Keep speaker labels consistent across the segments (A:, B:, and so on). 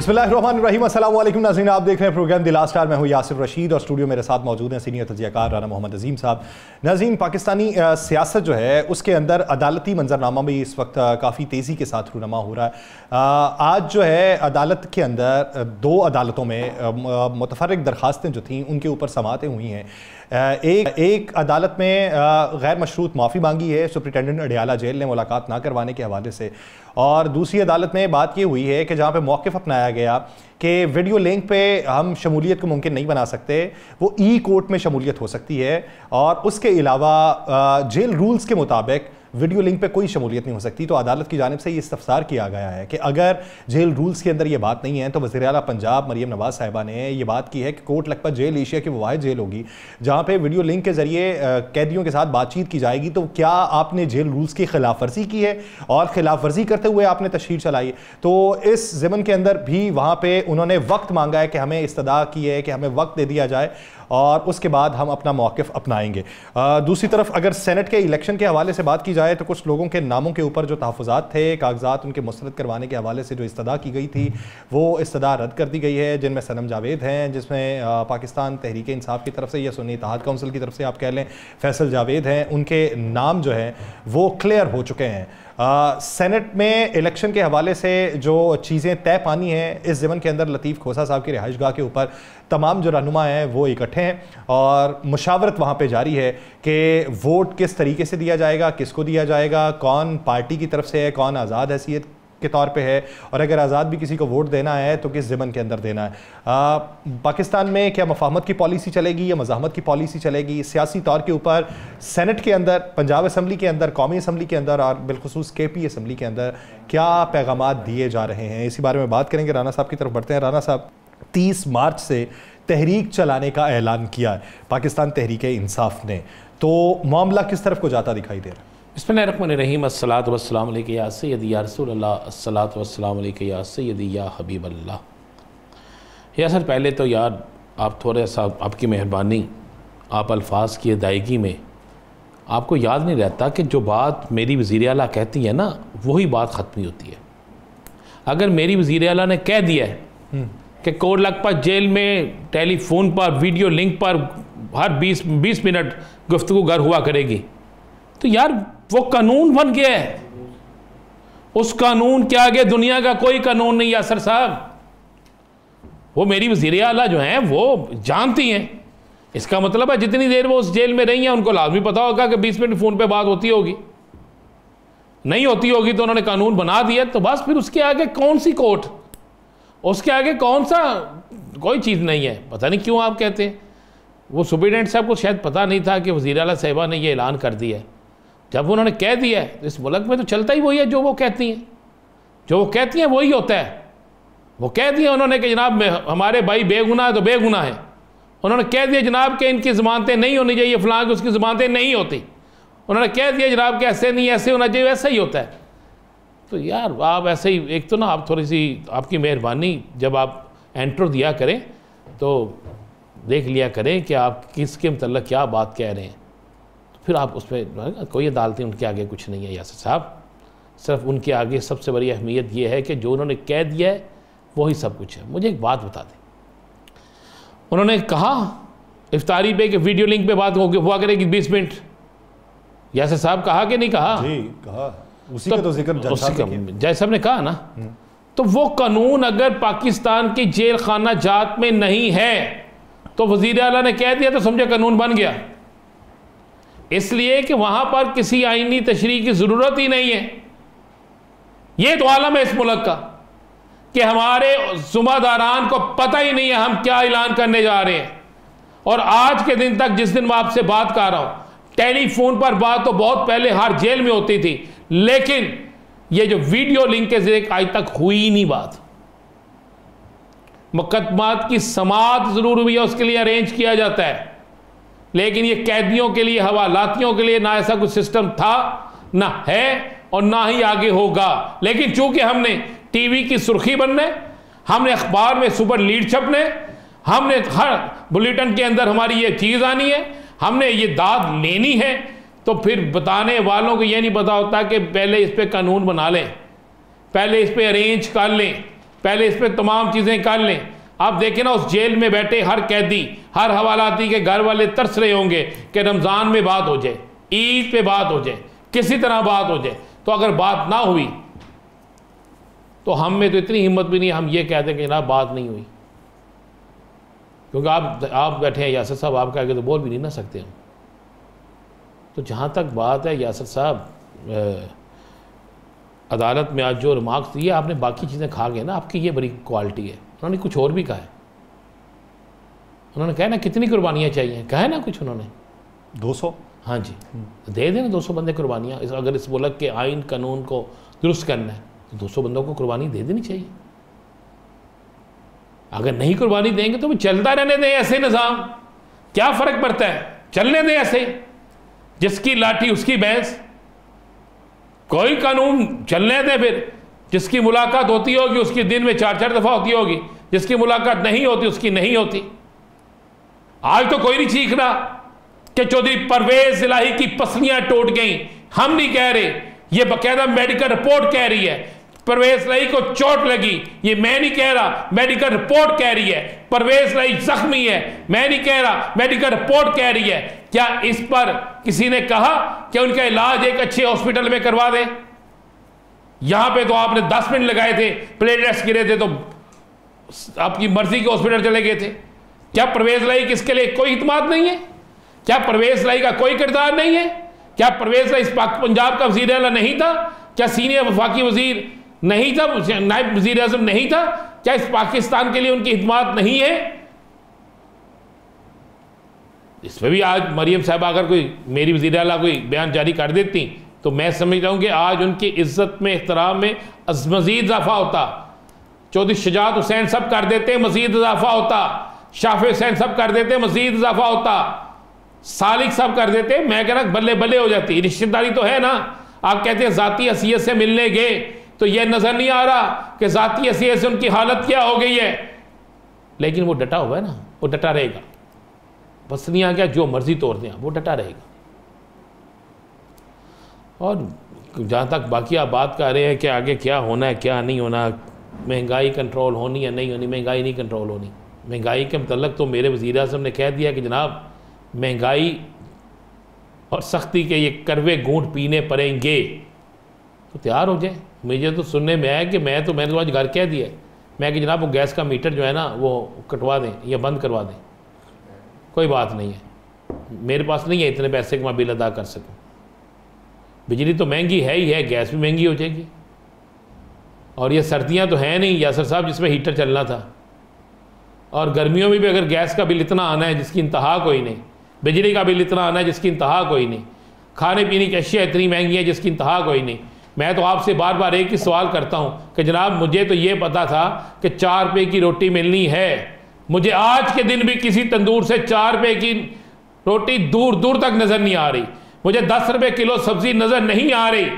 A: बिस्मिल्लाहिर्रहमानिर्रहीम, अस्सलाम वालेकुम नाज़रीन, आप देख रहे हैं प्रोग्राम द लास्ट आवर। मैं हूँ यासिर रशीद और स्टूडियो मेरे साथ मौजूद हैं सीनियर तजियाकार राना मोहम्मद अजीम साहब। नाज़रीन, पाकिस्तानी सियासत जो है उसके अंदर अदालती मंजरनामा भी इस वक्त काफ़ी तेज़ी के साथ रूनमा हो रहा है। आज जो है अदालत के अंदर दो अदालतों में मुतफर्रिक दरखास्तें जो थीं उनके ऊपर समाअतें हुई हैं। एक अदालत में गैर मशरूत माफ़ी मांगी है सुप्रिटेंडेंट अडियाला जेल ने मुलाकात ना करवाने के हवाले से, और दूसरी अदालत में बात ये हुई है कि जहाँ पे मौक़िफ़ अपनाया गया कि वीडियो लिंक पे हम शमूलियत को मुमकिन नहीं बना सकते, वो ई कोर्ट में शमूलियत हो सकती है, और उसके अलावा जेल रूल्स के मुताबिक वीडियो लिंक पे कोई शमूलियत नहीं हो सकती। तो अदालत की जानिब से ये इस्तफसार किया गया है कि अगर जेल रूल्स के अंदर ये बात नहीं है तो वज़ीर आला पंजाब मरियम नवाज़ साहिबा ने ये बात की है कि कोट लखपत जेल एशिया की वो वाहिद जेल होगी जहाँ पे वीडियो लिंक के ज़रिए कैदियों के साथ बातचीत की जाएगी। तो क्या आपने जेल रूल्स की खिलाफ वर्जी की है और खिलाफ वर्जी करते हुए आपने तशहीर चलाई? तो इस ज़मन के अंदर भी वहाँ पर उन्होंने वक्त मांगा है कि हमें इस्तदा की है कि हमें वक्त दे दिया जाए और उसके बाद हम अपना मौक़िफ़ अपनाएंगे। दूसरी तरफ अगर सेनेट के इलेक्शन के हवाले से बात की जाए तो कुछ लोगों के नामों के ऊपर जो तहफ़्फ़ुज़ात थे, कागजात उनके मुस्तरद करवाने के हवाले से जो इस्तदा की गई थी वो इस्तदा रद्द कर दी गई है, जिनमें सनम जावेद हैं, जिसमें पाकिस्तान तहरीक इंसाफ की तरफ से या सुन्नी इत्तेहाद काउंसिल की तरफ से आप कह लें फैसल जावेद हैं, उनके नाम जो हैं वो क्लियर हो चुके हैं। सेनेट में इलेक्शन के हवाले से जो चीज़ें तय पानी हैं इस ज़मन के अंदर लतीफ़ खोसा साहब की रिहाइश गाह के ऊपर तमाम जो रहनुमा हैं वो इकट्ठे हैं और मुशावरत वहाँ पे जारी है कि वोट किस तरीके से दिया जाएगा, किसको दिया जाएगा, कौन पार्टी की तरफ से है, कौन आज़ाद हैसियत के तौर पे है, और अगर आज़ाद भी किसी को वोट देना है तो किस ज़मन के अंदर देना है। पाकिस्तान में क्या मफाहमत की पॉलिसी चलेगी या मज़ाहमत की पॉलिसी चलेगी? सियासी तौर के ऊपर सेनेट के अंदर, पंजाब असम्बली के अंदर, कौमी असम्बली के अंदर और बिलखुसूस KP असम्बली के अंदर क्या पैगामात दिए जा रहे हैं, इसी बारे में बात करेंगे। राना साहब की तरफ बढ़ते हैं। राना साहब, 30 मार्च से तहरीक चलाने का ऐलान किया है पाकिस्तान तहरीक इंसाफ ने, तो मामला किस तरफ को जाता दिखाई दे रहा है?
B: बिस्मिल्लाहिर्रहमानिर्रहीम, अस्सलातु वस्सलामु अलैका या सय्यदी या रसूल अल्लाह, अस्सलातु वस्सलामु अलैका या सय्यदी या हबीब अल्लाह। या सर, पहले तो यार आप थोड़ा सा, आपकी मेहरबानी, आप अल्फाज की अदायगी में आपको याद नहीं रहता कि जो बात मेरी वज़ीर आला कहती है ना वही बात ख़त्म होती है। अगर मेरी वज़ीर आला ने कह दिया है कि कोट लखपत जेल में टेलीफोन पर वीडियो लिंक पर हर 20 मिनट गुफ्तगू गर हुआ करेगी, तो यार वो कानून बन गया है। उस कानून के आगे दुनिया का कोई कानून नहीं। यासर साहब, वो मेरी वज़ीर आला जो हैं वो जानती हैं। इसका मतलब है जितनी देर वो उस जेल में रही हैं उनको लाजमी पता होगा कि 20 मिनट फ़ोन पे बात होती होगी, नहीं होती होगी तो उन्होंने कानून बना दिया। तो बस फिर उसके आगे कौन सी कोर्ट, उसके आगे कौन सा, कोई चीज़ नहीं है। पता नहीं क्यों आप कहते हैं। वो सुप्रीटेंडेंट साहब को शायद पता नहीं था कि वज़ीर आला साहिबा ने ये ऐलान कर दिया है। जब उन्होंने कह दिया है तो इस मुल्क में तो चलता ही वही है जो वो कहती हैं। जो वो कहती हैं वही होता है। वो कह दिया उन्होंने कि जनाब हमारे भाई बेगुनाह है तो बेगुनाह है। उन्होंने कह दिया जनाब कि इनकी ज़मानतें नहीं होनी चाहिए, फ़लाँ की उसकी ज़मानतें नहीं होती। उन्होंने कह दिया जनाब कि ऐसे नहीं, ऐसे होना चाहिए, वैसा ही होता है। तो यार आप ऐसे ही, एक तो ना आप थोड़ी सी, आपकी मेहरबानी, जब आप एंट्रो दिया करें तो देख लिया करें कि आप किसके मतलब क्या बात कह रहे हैं, तो फिर आप उस पर कोई अदालतें उनके आगे कुछ नहीं है। यासर साहब, सिर्फ उनके आगे सबसे बड़ी अहमियत यह है कि जो उन्होंने कह दिया है वही सब कुछ है। मुझे एक बात बता दें, उन्होंने कहा इफ्तारी पे कि वीडियो लिंक पे बात हुआ करेगी 20 मिनट। यासर साहब कहा कि नहीं कहा?
A: जी कहा। उसी का तो जिक्र
B: जय साहब ने कहा ना। तो वो कानून अगर पाकिस्तान की जेल खाना जात में नहीं है तो वज़ीर आला ने कह दिया तो समझे कानून बन गया। इसलिए कि वहां पर किसी आईनी तशरीह की ज़रूरत ही नहीं है। ये तो आलम है इस मुल्क का कि हमारे ज़ुम्मेदारान को पता ही नहीं है हम क्या ऐलान करने जा रहे हैं। और आज के दिन तक, जिस दिन मैं आपसे बात कर रहा हूं, टेलीफोन पर बात तो बहुत पहले हर जेल में होती थी, लेकिन ये जो वीडियो लिंक के जरिए आज तक हुई ही नहीं बात। मुकदमात की समाअत जरूर हुई है, उसके लिए अरेंज किया जाता है, लेकिन ये कैदियों के लिए, हवालातियों के लिए ना ऐसा कुछ सिस्टम था, ना है और ना ही आगे होगा। लेकिन चूंकि हमने टीवी की सुर्खी बनने, हमने अखबार में सुपर लीड छपने, हमने हर बुलेटिन के अंदर हमारी ये चीज़ आनी है, हमने ये दाद लेनी है, तो फिर बताने वालों को ये नहीं पता होता कि पहले इस पर कानून बना लें, पहले इस पर अरेंज कर लें, पहले इस पर तमाम चीज़ें कर लें। आप देखें ना, उस जेल में बैठे हर कैदी, हर हवालाती के घर वाले तरस रहे होंगे कि रमज़ान में बात हो जाए, ईद पे बात हो जाए, किसी तरह बात हो जाए। तो अगर बात ना हुई तो हम में तो इतनी हिम्मत भी नहीं हम ये कहते कि जनाब बात नहीं हुई, क्योंकि आप बैठे हैं यासर साहब, आपके आगे तो बोल भी नहीं ना सकते हम। तो जहाँ तक बात है यासर साहब, अदालत में आज जो रिमार्क्स दिए आपने, बाकी चीज़ें खा गए ना, आपकी ये बड़ी क्वालिटी है। उन्होंने कुछ और भी कहा है, उन्होंने कहा ना कितनी कुर्बानियाँ चाहिए, कहा है ना कुछ उन्होंने
A: 200।
B: हाँ जी, दे देना 200 बंदे कुर्बानियाँ। अगर इस मुल्क के आइन कानून को दुरुस्त करना है तो 200 बंदों को कुर्बानी दे देनी चाहिए। अगर नहीं कुर्बानी देंगे तो चलता रहने दें ऐसे निज़ाम, क्या फ़र्क पड़ता है, चलने दें ऐसे, जिसकी लाठी उसकी भैंस, कोई कानून चलने दें। फिर जिसकी मुलाकात होती होगी उसकी दिन में 4-4 दफ़ा होती होगी, जिसकी मुलाकात नहीं होती उसकी नहीं होती। आज तो कोई नहीं चीख रहा कि चौधरी परवेज इलाही की पसलियां टूट गई। हम नहीं कह रहे, ये बाकायदा मेडिकल रिपोर्ट कह रही है परवेज इलाही को चोट लगी। ये मैं नहीं कह रहा, मेडिकल रिपोर्ट कह रही है। परवेज इलाही जख्मी है, मैं नहीं कह रहा, मेडिकल रिपोर्ट कह रही है। क्या इस पर किसी ने कहा कि उनका इलाज एक अच्छे हॉस्पिटल में करवा दें? यहां पे तो आपने 10 मिनट लगाए थे, प्लेटलेट्स गिरे थे तो आपकी मर्जी के हॉस्पिटल चले गए थे। क्या परवेज इलाही किसके लिए कोई इत्मीनान नहीं है? क्या परवेज इलाही का कोई किरदार नहीं है? क्या परवेज इलाही इस पंजाब का वज़ीर आला नहीं था? क्या सीनियर वफाकी वजीर नहीं था, नायब वज़ीर आज़म नहीं था? क्या इस पाकिस्तान के लिए उनकी हिदमात नहीं है? इस पर भी आज मरियम साहब अगर कोई मेरी वज़ीर आला कोई बयान जारी कर देती तो मैं समझता हूँ कि आज उनकी इज्जत में, एहतराम में मज़ीद इजाफा होता। चौधरी शुजात हुसैन सब कर देते, मज़ीद इजाफा होता। शाफी हुसैन सब कर देते, मज़ीद इजाफा होता। सालिक सब कर देते, मैं कह रहा बल्ले बल्ले हो जाती। रिश्तेदारी तो है ना। आप कहते हैं ज़ाती हसीयत से मिलने गए तो यह नज़र नहीं आ रहा कि ज़ाती हसीयत से उनकी हालत क्या हो गई है, लेकिन वो डटा हुआ है ना, वो डटा रहेगा। पसलियाँ क्या जो मर्जी तोड़ दें, वो डटा रहेगा। और जहाँ तक बाकी आप बात कर रहे हैं कि आगे क्या होना है क्या नहीं होना, महंगाई कंट्रोल होनी या नहीं होनी, महंगाई नहीं कंट्रोल होनी। महंगाई के मतलब तो मेरे वज़ीर आज़म ने कह दिया कि जनाब महंगाई और सख्ती के ये करवे घूंट पीने पड़ेंगे, तो तैयार हो जाए। मुझे तो सुनने में आया कि मैंने तो आज घर कह दिया मैं कि जनाब वो गैस का मीटर जो है ना वो कटवा दें या बंद करवा दें, कोई बात नहीं है, मेरे पास नहीं है इतने पैसे कि मैं बिल अदा कर सकूं। बिजली तो महंगी है ही है, गैस भी महंगी हो जाएगी। और ये सर्दियां तो हैं नहीं यासर साहब जिसमें हीटर चलना था, और गर्मियों में भी अगर गैस का बिल इतना आना है जिसकी इंतहा कोई नहीं, बिजली का बिल इतना आना है जिसकी इंतहा कोई नहीं, खाने पीने की अशिया इतनी महंगी है जिसकी इंतहा कोई नहीं। मैं तो आपसे बार बार एक ही सवाल करता हूँ कि जनाब मुझे तो ये पता था कि 4 रुपये की रोटी मिलनी है, मुझे आज के दिन भी किसी तंदूर से 4 रुपये की रोटी दूर दूर तक नज़र नहीं आ रही। मुझे 10 रुपये किलो सब्ज़ी नज़र नहीं आ रही,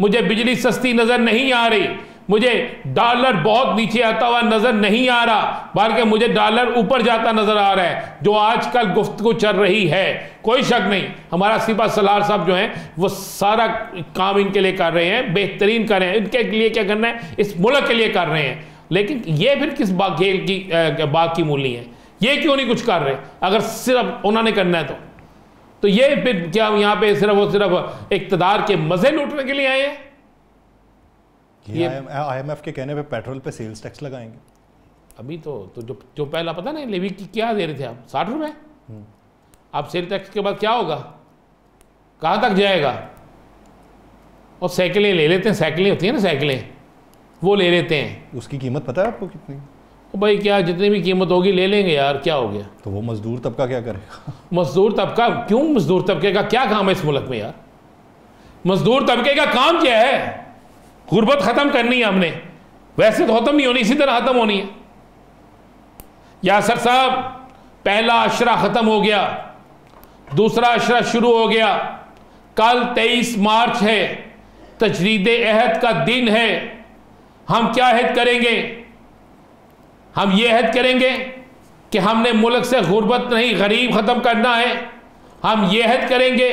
B: मुझे बिजली सस्ती नज़र नहीं आ रही, मुझे डॉलर बहुत नीचे आता हुआ नज़र नहीं आ रहा, बल्कि मुझे डॉलर ऊपर जाता नज़र आ रहा है। जो आजकल गुफ्तगू चल रही है, कोई शक नहीं हमारा सिपा सलार साहब जो हैं वो सारा काम इनके लिए कर रहे हैं, बेहतरीन कर रहे हैं। इनके लिए क्या करना है, इस मुल्क के लिए कर रहे हैं। लेकिन ये फिर किस बाग की मूली है, ये क्यों नहीं कुछ कर रहे? अगर सिर्फ उन्होंने करना है तो ये फिर क्या यहाँ पे सिर्फ इक़्तिदार के मज़े लूटने के लिए आए हैं?
A: ये IMF के कहने पे पेट्रोल पे सेल्स टैक्स लगाएंगे।
B: अभी तो जो पहला पता नहीं लेवी की क्या दे रहे थे आप, 60 रुपये। आप सेल टैक्स के बाद क्या होगा, कहाँ तक जाएगा? और साइकिलें ले लेते हैं, साइकिलें होती हैं ना साइकिलें, वो ले लेते हैं।
A: उसकी कीमत पता है आपको कितनी?
B: तो भाई क्या जितनी भी कीमत होगी ले लेंगे यार, क्या हो गया।
A: तो वो मजदूर तबका क्या करेगा?
B: मजदूर तबका क्यों, मजदूर तबके का क्या काम है इस मुल्क में यार? मजदूर तबके का काम क्या है? गुर्बत ख़त्म करनी है हमने, वैसे तो ख़त्म नहीं होनी, इसी तरह ख़त्म होनी है। यासर साहब पहला अशरा ख़त्म हो गया, दूसरा अशरा शुरू हो गया। कल 23 मार्च है, तजदीद अहद का दिन है। हम क्या अहद करेंगे? हम ये अहद करेंगे कि हमने मुल्क से गुर्बत नहीं गरीब ख़त्म करना है। हम ये अहद करेंगे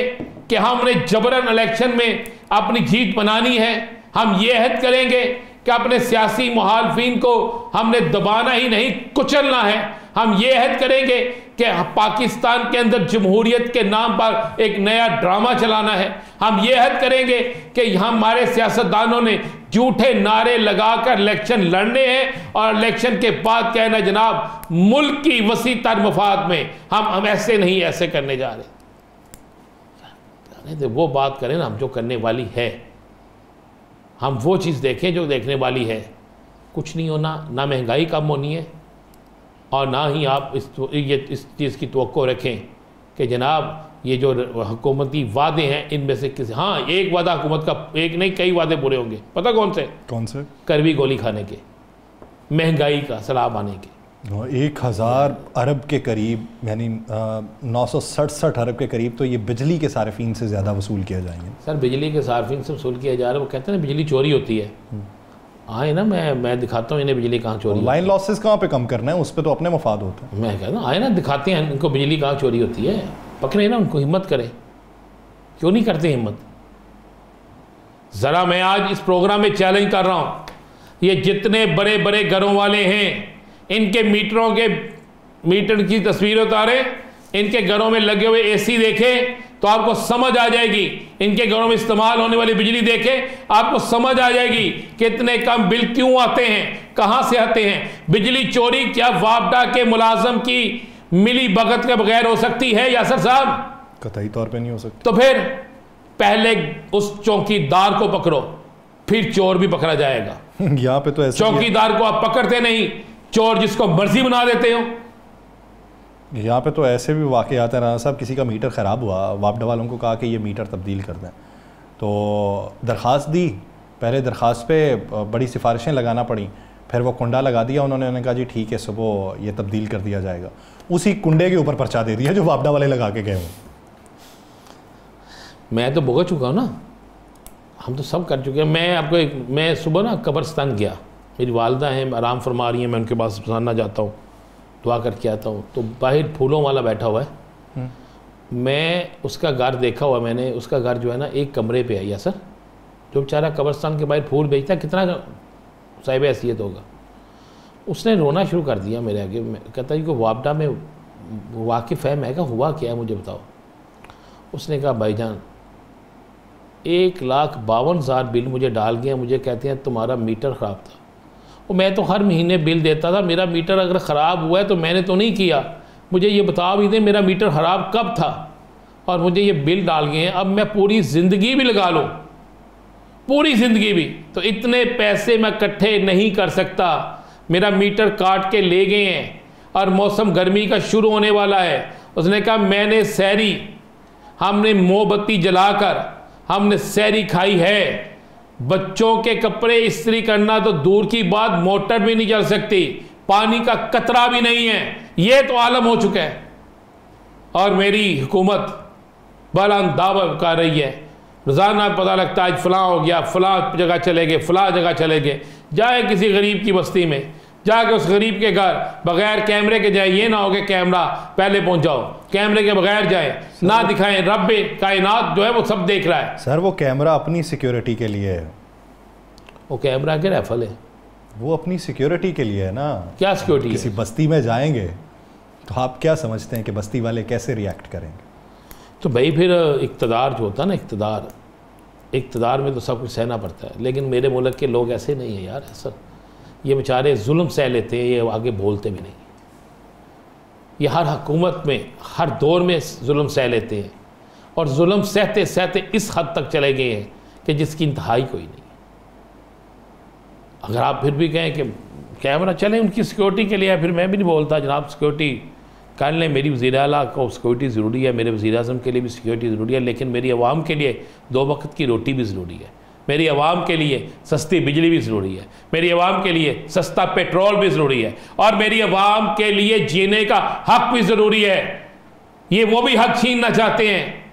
B: कि हमने जबरन इलेक्शन में अपनी जीत बनानी है। हम ये अहद करेंगे कि अपने सियासी मुखालफिन को हमने दबाना ही नहीं, कुचलना है। हम ये अहद करेंगे कि पाकिस्तान के अंदर जमहूरियत के नाम पर एक नया ड्रामा चलाना है। हम ये अहद करेंगे कि हमारे सियासतदानों ने झूठे नारे लगाकर इलेक्शन लड़ने हैं और इलेक्शन के बाद कहना जनाब मुल्क की वसी तर मफाद में हम ऐसे नहीं ऐसे करने जा रहे। वो बात करें ना हम जो करने वाली है, हम वो चीज़ देखें जो देखने वाली है। कुछ नहीं होना, ना महंगाई कम होनी है और ना ही आप इस चीज़ की तवक्को रखें कि जनाब ये जो हुकूमती वादे हैं इनमें से किसी, हाँ एक वादा हुकूमत का, एक नहीं कई वादे पूरे होंगे। पता कौन से? करवी गोली खाने के, महंगाई का सलाब आने के।
A: 1000 अरब के करीब, यानी 967 अरब के करीब तो ये बिजली के सार्फिन से ज़्यादा वसूल किया जाएंगे।
B: सर बिजली के सार्फिन से वसूल किया जा रहा है। वो कहते हैं ना बिजली चोरी होती है। आए ना, मैं दिखाता हूँ इन्हें बिजली कहाँ चोरी,
A: लाइन लॉसेस कहाँ पे कम करना है, उस पर तो अपने मफाद होते हैं।
B: मैं कहता हूँ आए ना, दिखाते हैं इनको बिजली कहाँ चोरी होती है, पकड़े ना उनको, हिम्मत करें। क्यों नहीं करते हिम्मत? ज़रा मैं आज इस प्रोग्राम में चैलेंज कर रहा हूँ, ये जितने बड़े बड़े घरों वाले हैं इनके मीटर की तस्वीर उतारे, इनके घरों में लगे हुए एसी देखें तो आपको समझ आ जाएगी, इनके घरों में इस्तेमाल होने वाली बिजली देखें आपको समझ आ जाएगी कि इतने कम बिल क्यों आते हैं, कहां से आते हैं। बिजली चोरी क्या वापडा के मुलाजम की मिली भगत के बगैर हो सकती है यासर साहब?
A: कतई तौर पे नहीं हो सकती।
B: तो फिर पहले उस चौकीदार को पकड़ो, फिर चोर भी पकड़ा जाएगा।
A: यहाँ पे तो ऐसे
B: चौकीदार को आप पकड़ते नहीं, चोर जिसको मर्जी बना देते हो।
A: यहाँ पे तो ऐसे भी वाक़े आते हैं। राना साहब, किसी का मीटर ख़राब हुआ, वापडा वालों को कहा कि ये मीटर तब्दील कर दें, तो दरख्वास्त दी, पहले दरख्वास्त पे बड़ी सिफारिशें लगाना पड़ी, फिर वो कुंडा लगा दिया उन्होंने कहा जी ठीक है सुबह ये तब्दील कर दिया जाएगा। उसी कुंडे के ऊपर पर्चा दे दिया जो वापडा वाले लगा के गए हो।
B: मैं तो भुगत चुका हूँ ना, हम तो सब कर चुके हैं। मैं सुबह ना कब्रिस्तान गया, मेरी वालदा हैं आराम फरमा रही हैं, मैं उनके पास रोज़ाना जाता हूँ, दुआ करके आता हूँ। तो बाहर फूलों वाला बैठा हुआ है, मैं उसका घर देखा हुआ मैंने। उसका घर जो है ना एक कमरे पे है। या सर जो बेचारा कब्रिस्तान के बाहर फूल बेचता है, कितना साहिब हैसियत होगा। उसने रोना शुरू कर दिया मेरे आगे। कहता है कि वापडा में वाकिफ़ है? मैं कहा हुआ क्या है मुझे बताओ। उसने कहा भाईजान 1,52,000 बिल मुझे डाल गया, मुझे कहते हैं तुम्हारा मीटर ख़राब था। और मैं तो हर महीने बिल देता था, मेरा मीटर अगर ख़राब हुआ है तो मैंने तो नहीं किया, मुझे ये बता भी दें मेरा मीटर ख़राब कब था और मुझे ये बिल डाल गए हैं। अब मैं पूरी ज़िंदगी भी लगा लूँ, पूरी ज़िंदगी भी, तो इतने पैसे मैं इकट्ठे नहीं कर सकता। मेरा मीटर काट के ले गए हैं और मौसम गर्मी का शुरू होने वाला है। उसने कहा मैंने सहरी, हमने मोमबत्ती जलाकर हमने सहरी खाई है। बच्चों के कपड़े इस्त्री करना तो दूर की बात, मोटर भी नहीं चल सकती, पानी का कतरा भी नहीं है, ये तो आलम हो चुका है। और मेरी हुकूमत बुलंद दावा कर रही है, रोज़ाना पता लगता है आज फलां हो गया, फलां जगह चले गए, फलां जगह चले गए। जाए किसी गरीब की बस्ती में, जाके उस गरीब के घर बगैर कैमरे के जाए। ये ना हो कि कैमरा पहले पहुंच जाओ, कैमरे के बगैर जाए ना दिखाएं। रब कायनात जो है वो सब देख रहा है।
A: सर वो कैमरा अपनी सिक्योरिटी के लिए है,
B: वो कैमरा के राइफल है,
A: वो अपनी सिक्योरिटी के लिए है ना। क्या
B: सिक्योरिटी?
A: किसी बस्ती में जाएंगे तो आप क्या समझते हैं कि बस्ती वाले कैसे रिएक्ट करेंगे?
B: तो भाई फिर इक़्तिदार जो होता है ना, इक़्तिदार में तो सब कुछ सहना पड़ता है। लेकिन मेरे मुल्क के लोग ऐसे नहीं है यार। सर ये बेचारे जुल्म सह लेते हैं, ये आगे बोलते भी नहीं। ये हर हुकूमत में हर दौर में जुल्म सह लेते हैं और जुल्म सहते सहते इस हद तक चले गए हैं कि जिसकी इंतहाई कोई नहीं। अगर आप फिर भी कहें कि कैमरा चले उनकी सिक्योरिटी के लिए, फिर मैं भी नहीं बोलता जनाब सिक्योरिटी कर लें, मेरी वज़ीर आला को सिक्योरिटी ज़रूरी है, मेरे वज़ीर आज़म के लिए भी सिक्योरिटी ज़रूरी है, लेकिन मेरी आवाम के लिए 2 वक्त की रोटी भी ज़रूरी है, मेरी आवाम के लिए सस्ती बिजली भी ज़रूरी है, मेरी आवाम के लिए सस्ता पेट्रोल भी ज़रूरी है, और मेरी आवाम के लिए जीने का हक भी ज़रूरी है। ये वो भी हक छीनना चाहते हैं।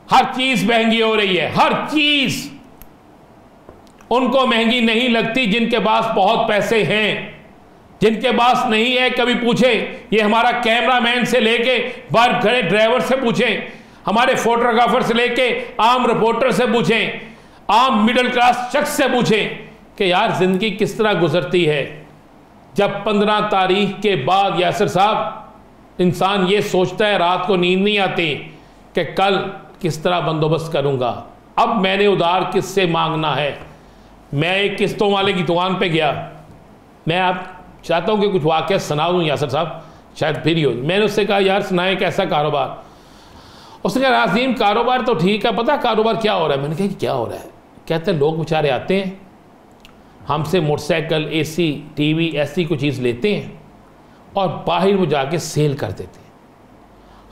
B: हर चीज़ महंगी हो रही है, हर चीज़। उनको महंगी नहीं लगती जिनके पास बहुत पैसे हैं, जिनके पास नहीं है कभी पूछें, ये हमारा कैमरामैन से लेके बाहर खड़े ड्राइवर से पूछें, हमारे फोटोग्राफर से लेके आम रिपोर्टर से पूछें, आम मिडिल क्लास शख्स से पूछें कि यार ज़िंदगी किस तरह गुजरती है जब 15 तारीख के बाद यासिर साहब इंसान ये सोचता है, रात को नींद नहीं आती कि कल किस तरह बंदोबस्त करूँगा, अब मैंने उधार किससे मांगना है। मैं एक किस्तों वाले की दुकान पे गया, मैं आप चाहता हूँ कि कुछ वाक़या सुना दूँ यासिर साहब, शायद फिर ही हो। मैंने उससे कहा यार सुनाए कैसा कारोबार। उसने कहा नाज़ीम कारोबार तो ठीक है, पता कारोबार क्या हो रहा है। मैंने कहा कि क्या हो रहा है। कहते हैं लोग बेचारे आते हैं हमसे मोटरसाइकिल, एसी, टीवी ऐसी कोई चीज़ लेते हैं और बाहर वो जाके सेल कर देते हैं,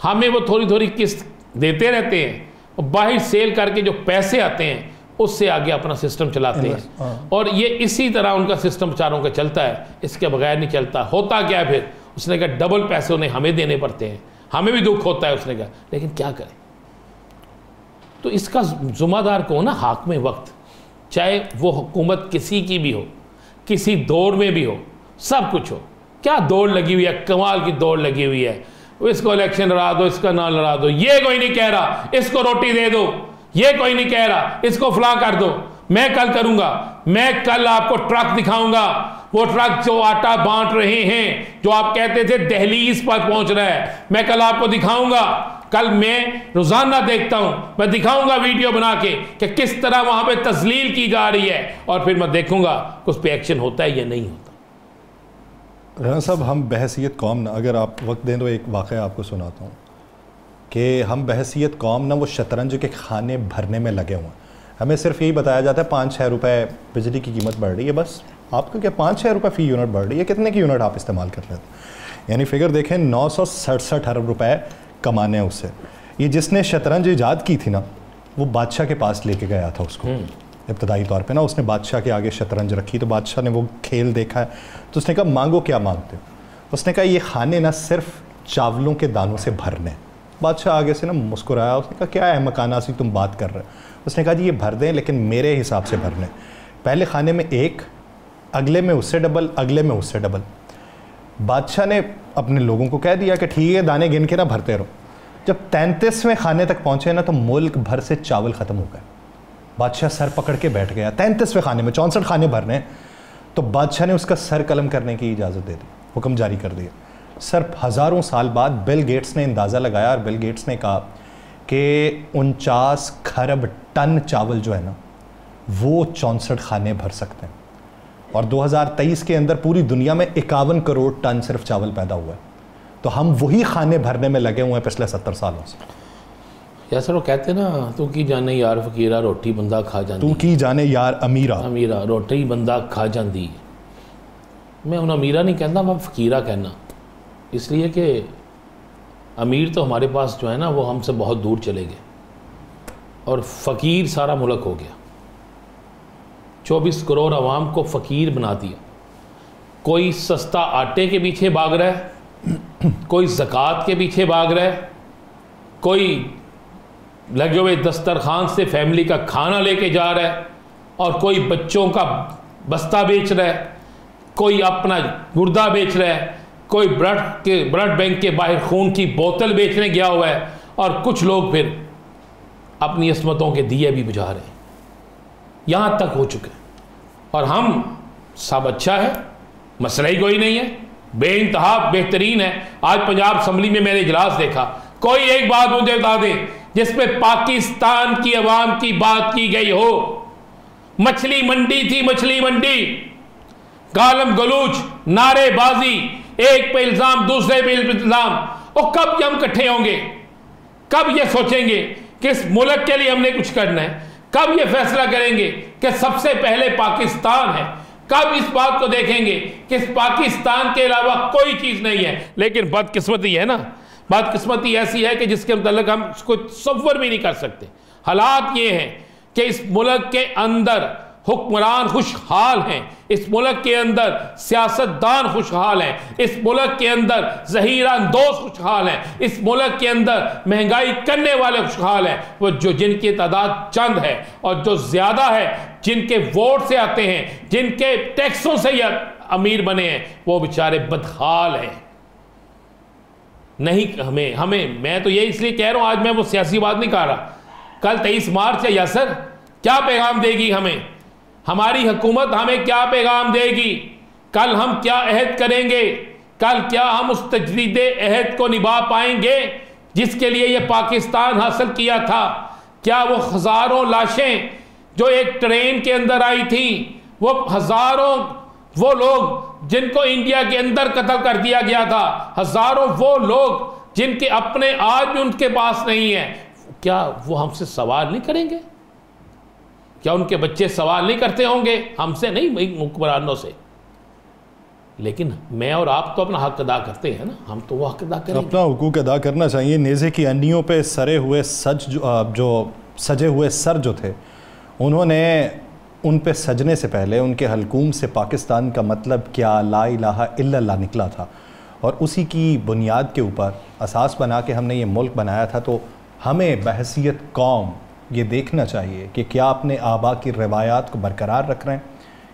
B: हमें वो थोड़ी थोड़ी किस्त देते रहते हैं और बाहर सेल करके जो पैसे आते हैं उससे आगे अपना सिस्टम चलाते हैं। और ये इसी तरह उनका सिस्टम बेचारों का चलता है, इसके बगैर नहीं चलता। होता क्या है फिर, उसने कहा डबल पैसे उन्हें हमें देने पड़ते हैं, हमें भी दुख होता है। उसने कहा लेकिन क्या करें। तो इसका ज़िम्मेदार कौन है? हाकिम वक्त, चाहे वो हुकूमत किसी की भी हो, किसी दौर में भी हो, सब कुछ हो। क्या दौड़ लगी हुई है, कमाल की दौड़ लगी हुई है। इसको इलेक्शन लड़ा दो, इसका ना लड़ा दो, ये कोई नहीं कह रहा इसको रोटी दे दो, ये कोई नहीं कह रहा इसको फला कर दो। मैं कल करूंगा, मैं कल आपको ट्रक दिखाऊंगा, वो ट्रक जो आटा बांट रहे हैं, जो आप कहते थे दहलीज पर पहुंच रहा है, मैं कल आपको दिखाऊंगा। कल मैं रोजाना देखता हूं, मैं दिखाऊंगा वीडियो बना के कि किस तरह वहां पे तजलील की जा रही है, और फिर मैं देखूंगा उस पर एक्शन होता है या नहीं होता।
A: राना साहब, हम बहसीत कौम ना, अगर आप वक्त दें तो एक वाक़या आपको सुनाता हूँ कि हम बहसीत कौम ना वो शतरंज के खाने भरने में लगे हुए हैं। हमें सिर्फ यही बताया जाता है 5-6 रुपये बिजली की कीमत बढ़ रही है, बस आपका क्या 5-6 रुपये फ़ी यूनिट बढ़ रही है, कितने की यूनिट आप इस्तेमाल कर लेते हैं। यानी फिगर देखें 967 अरब रुपए कमाने हैं उससे। ये जिसने शतरंज ईजाद की थी ना, वो बादशाह के पास लेके गया था उसको इब्तदाई तौर पे ना। उसने बादशाह के आगे शतरंज रखी तो बादशाह ने वो खेल देखा है तो उसने कहा मांगो क्या मांगते हो। उसने कहा ये खाने ना सिर्फ चावलों के दानों से भरने। बादशाह आगे से ना मुस्कुराया, उसने कहा क्या है मकानासी तुम बात कर रहे हो। उसने कहा जी ये भर दें लेकिन मेरे हिसाब से भरने, पहले खाने में एक, अगले में उससे डबल, अगले में उससे डबल। बादशाह ने अपने लोगों को कह दिया कि ठीक है दाने गिन के ना भरते रहो। जब 33वें खाने तक पहुंचे ना तो मुल्क भर से चावल ख़त्म हो गए। बादशाह सर पकड़ के बैठ गया, 33वें खाने में 64 खाने भरने। तो बादशाह ने उसका सर कलम करने की इजाज़त दे दी, हुक्म जारी कर दिया। सर हज़ारों साल बाद बिल गेट्स ने अंदाज़ा लगाया और बिल गेट्स ने कहा कि 49 खरब टन चावल जो है ना वो 64 खाने भर सकते हैं। और 2023 के अंदर पूरी दुनिया में 51 करोड़ टन सिर्फ चावल पैदा हुआ है। तो हम वही खाने भरने में लगे हुए हैं पिछले 70 सालों से।
B: यार सर वो कहते हैं ना, तू की जाने यार फकीरा रोटी बंदा खा जाती,
A: तू की जाने यार अमीरा
B: अमीरा रोटी बंदा खा जाती। मैं उन अमीरा नहीं कहता, मैं फकीरा कहना, इसलिए कि अमीर तो हमारे पास जो है ना वो हमसे बहुत दूर चले गए और फ़कीर सारा मुल्क हो गया। 24 करोड़ आवाम को फ़कीर बना दिया। कोई सस्ता आटे के पीछे भाग रहा है, कोई ज़कात के पीछे भाग रहा है, कोई लगे हुए दस्तरखान से फैमिली का खाना लेके जा रहा है, और कोई बच्चों का बस्ता बेच रहा है, कोई अपना गुर्दा बेच रहा है, कोई ब्लड बैंक के बाहर खून की बोतल बेचने गया हुआ है, और कुछ लोग फिर अपनी अस्मतों के दिए भी बुझा रहे हैं। यहाँ तक हो चुके हैं और हम सब अच्छा है, मसला ही कोई नहीं है, बेइंतहा बेहतरीन है। आज पंजाब असम्बली में मैंने इजलास देखा, कोई एक बात मुझे बता दे जिसमें पाकिस्तान की अवाम की बात की गई हो। मछली मंडी थी, मछली मंडी, गालम गलूच, नारेबाजी, एक पे इल्जाम दूसरे पे इल्जाम। और कब हम इकट्ठे होंगे, कब ये सोचेंगे कि इस मुल्क के लिए हमने कुछ करना है, कब ये फैसला करेंगे कि सबसे पहले पाकिस्तान है, कब इस बात को देखेंगे कि इस पाकिस्तान के अलावा कोई चीज नहीं है। लेकिन बदकिस्मती है ना, बदकिस्मती ऐसी है कि जिसके मतलब हम उसको तसव्वुर भी नहीं कर सकते। हालात ये हैं कि इस मुल्क के अंदर हुक्मरान खुशहाल हैं, इस मुल्क के अंदर सियासतदान खुशहाल हैं, इस मुल्क के अंदर ज़हीरा अंदोज खुशहाल हैं, इस मुल्क के अंदर महंगाई करने वाले खुशहाल हैं। वो जो जिनकी तादाद चंद है और जो ज़्यादा है, जिनके वोट से आते हैं, जिनके टैक्सों से ये अमीर बने हैं, वो बेचारे बदहाल हैं। नहीं हमें मैं तो ये इसलिए कह रहा हूँ, आज मैं वो सियासी बात नहीं कर रहा। कल 23 मार्च है यासर, क्या पैगाम देगी हमें हमारी हुकूमत हमें क्या पैगाम देगी, कल हम क्या अहद करेंगे, कल क्या हम उस तजदीद अहद को निभा पाएंगे जिसके लिए ये पाकिस्तान हासिल किया था। क्या वो हज़ारों लाशें जो एक ट्रेन के अंदर आई थी, वो हज़ारों वो लोग जिनको इंडिया के अंदर कत्ल कर दिया गया था, हज़ारों वो लोग जिनके अपने आज भी उनके पास नहीं है, क्या वो हमसे सवाल नहीं करेंगे? क्या उनके बच्चे सवाल नहीं करते होंगे? हमसे नहीं, हुक्मरानों से। लेकिन मैं और आप तो अपना हक अदा करते हैं ना, हम तो वो हक अदा करेंगे।
A: अपना हुकूक अदा करना चाहिए। नेज़े की अन्नियों पे सरे हुए जो सजे हुए सर जो थे, उन्होंने उन पे सजने से पहले उनके हलकूम से पाकिस्तान का मतलब क्या ला इलाहा इल्लल्लाह निकला था, और उसी की बुनियाद के ऊपर असास बना के हमने ये मुल्क बनाया था। तो हमें बहसीयत कौम ये देखना चाहिए कि क्या अपने आबा की रवायात को बरकरार रख रहे हैं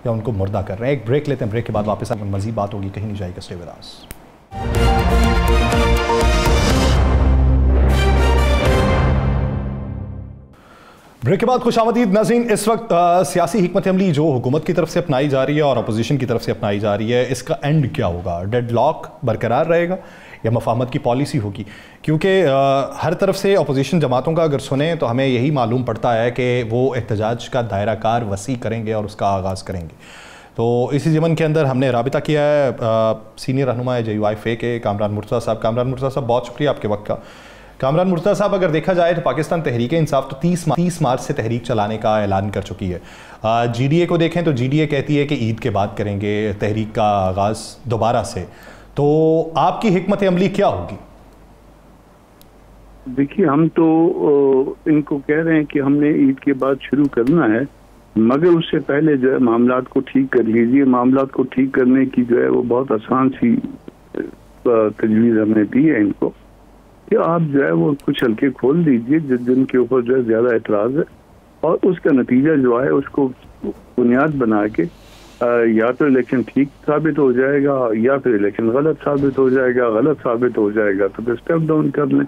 A: या उनको मुर्दा कर रहे हैं। एक ब्रेक लेते हैं, ब्रेक के बाद वापस आकर मज़ीद बात होगी, कहीं नहीं जाएगा। Stay with us. ब्रेक के बाद खुशामदीद नाज़रीन। इस वक्त सियासी हिकमत अमली जो हुकूमत की तरफ से अपनाई जा रही है और अपोजिशन की तरफ से अपनाई जा रही है, इसका एंड क्या होगा? डेडलॉक बरकरार रहेगा या मफाहमत की पॉलिसी होगी? क्योंकि हर तरफ से अपोजिशन जमातों का अगर सुने तो हमें यही मालूम पड़ता है कि वो एहतजाज का दायरा कार वसी करेंगे और उसका आगाज़ करेंगे। तो इसी ज़मन के अंदर हमने राबिता किया है सीनियर रहनुमा JUIFA के कामरान मुर्तज़ा साहब। कामरान मुर्तज़ा साहब, बहुत शुक्रिया आपके वक्त का। कामरान मुर्तज़ा साहब, अगर देखा जाए तो पाकिस्तान तहरीक इंसाफ तो 30 मार्च से तहरीक चलाने का ऐलान कर चुकी है। GDA को देखें तो GDA कहती है कि ईद के बाद करेंगे तहरीक का आगाज़ दोबारा से। तो आपकी हिकमत अमली क्या होगी?
C: देखिए, हम तो इनको कह रहे हैं कि हमने ईद के बाद शुरू करना है, मगर उससे पहले जो है मामलात को ठीक कर लीजिए। मामलात को ठीक करने की जो है वो बहुत आसान सी तजवीज़ हमने दी है इनको कि आप जो है वो कुछ हल्के खोल दीजिए जिनके ऊपर जो है ज़्यादा एतराज़ है, और उसका नतीजा जो है उसको बुनियाद बना के या तो इलेक्शन ठीक साबित हो जाएगा या फिर इलेक्शन गलत साबित हो जाएगा। गलत साबित हो जाएगा तो फिर स्टेप डाउन कर लें,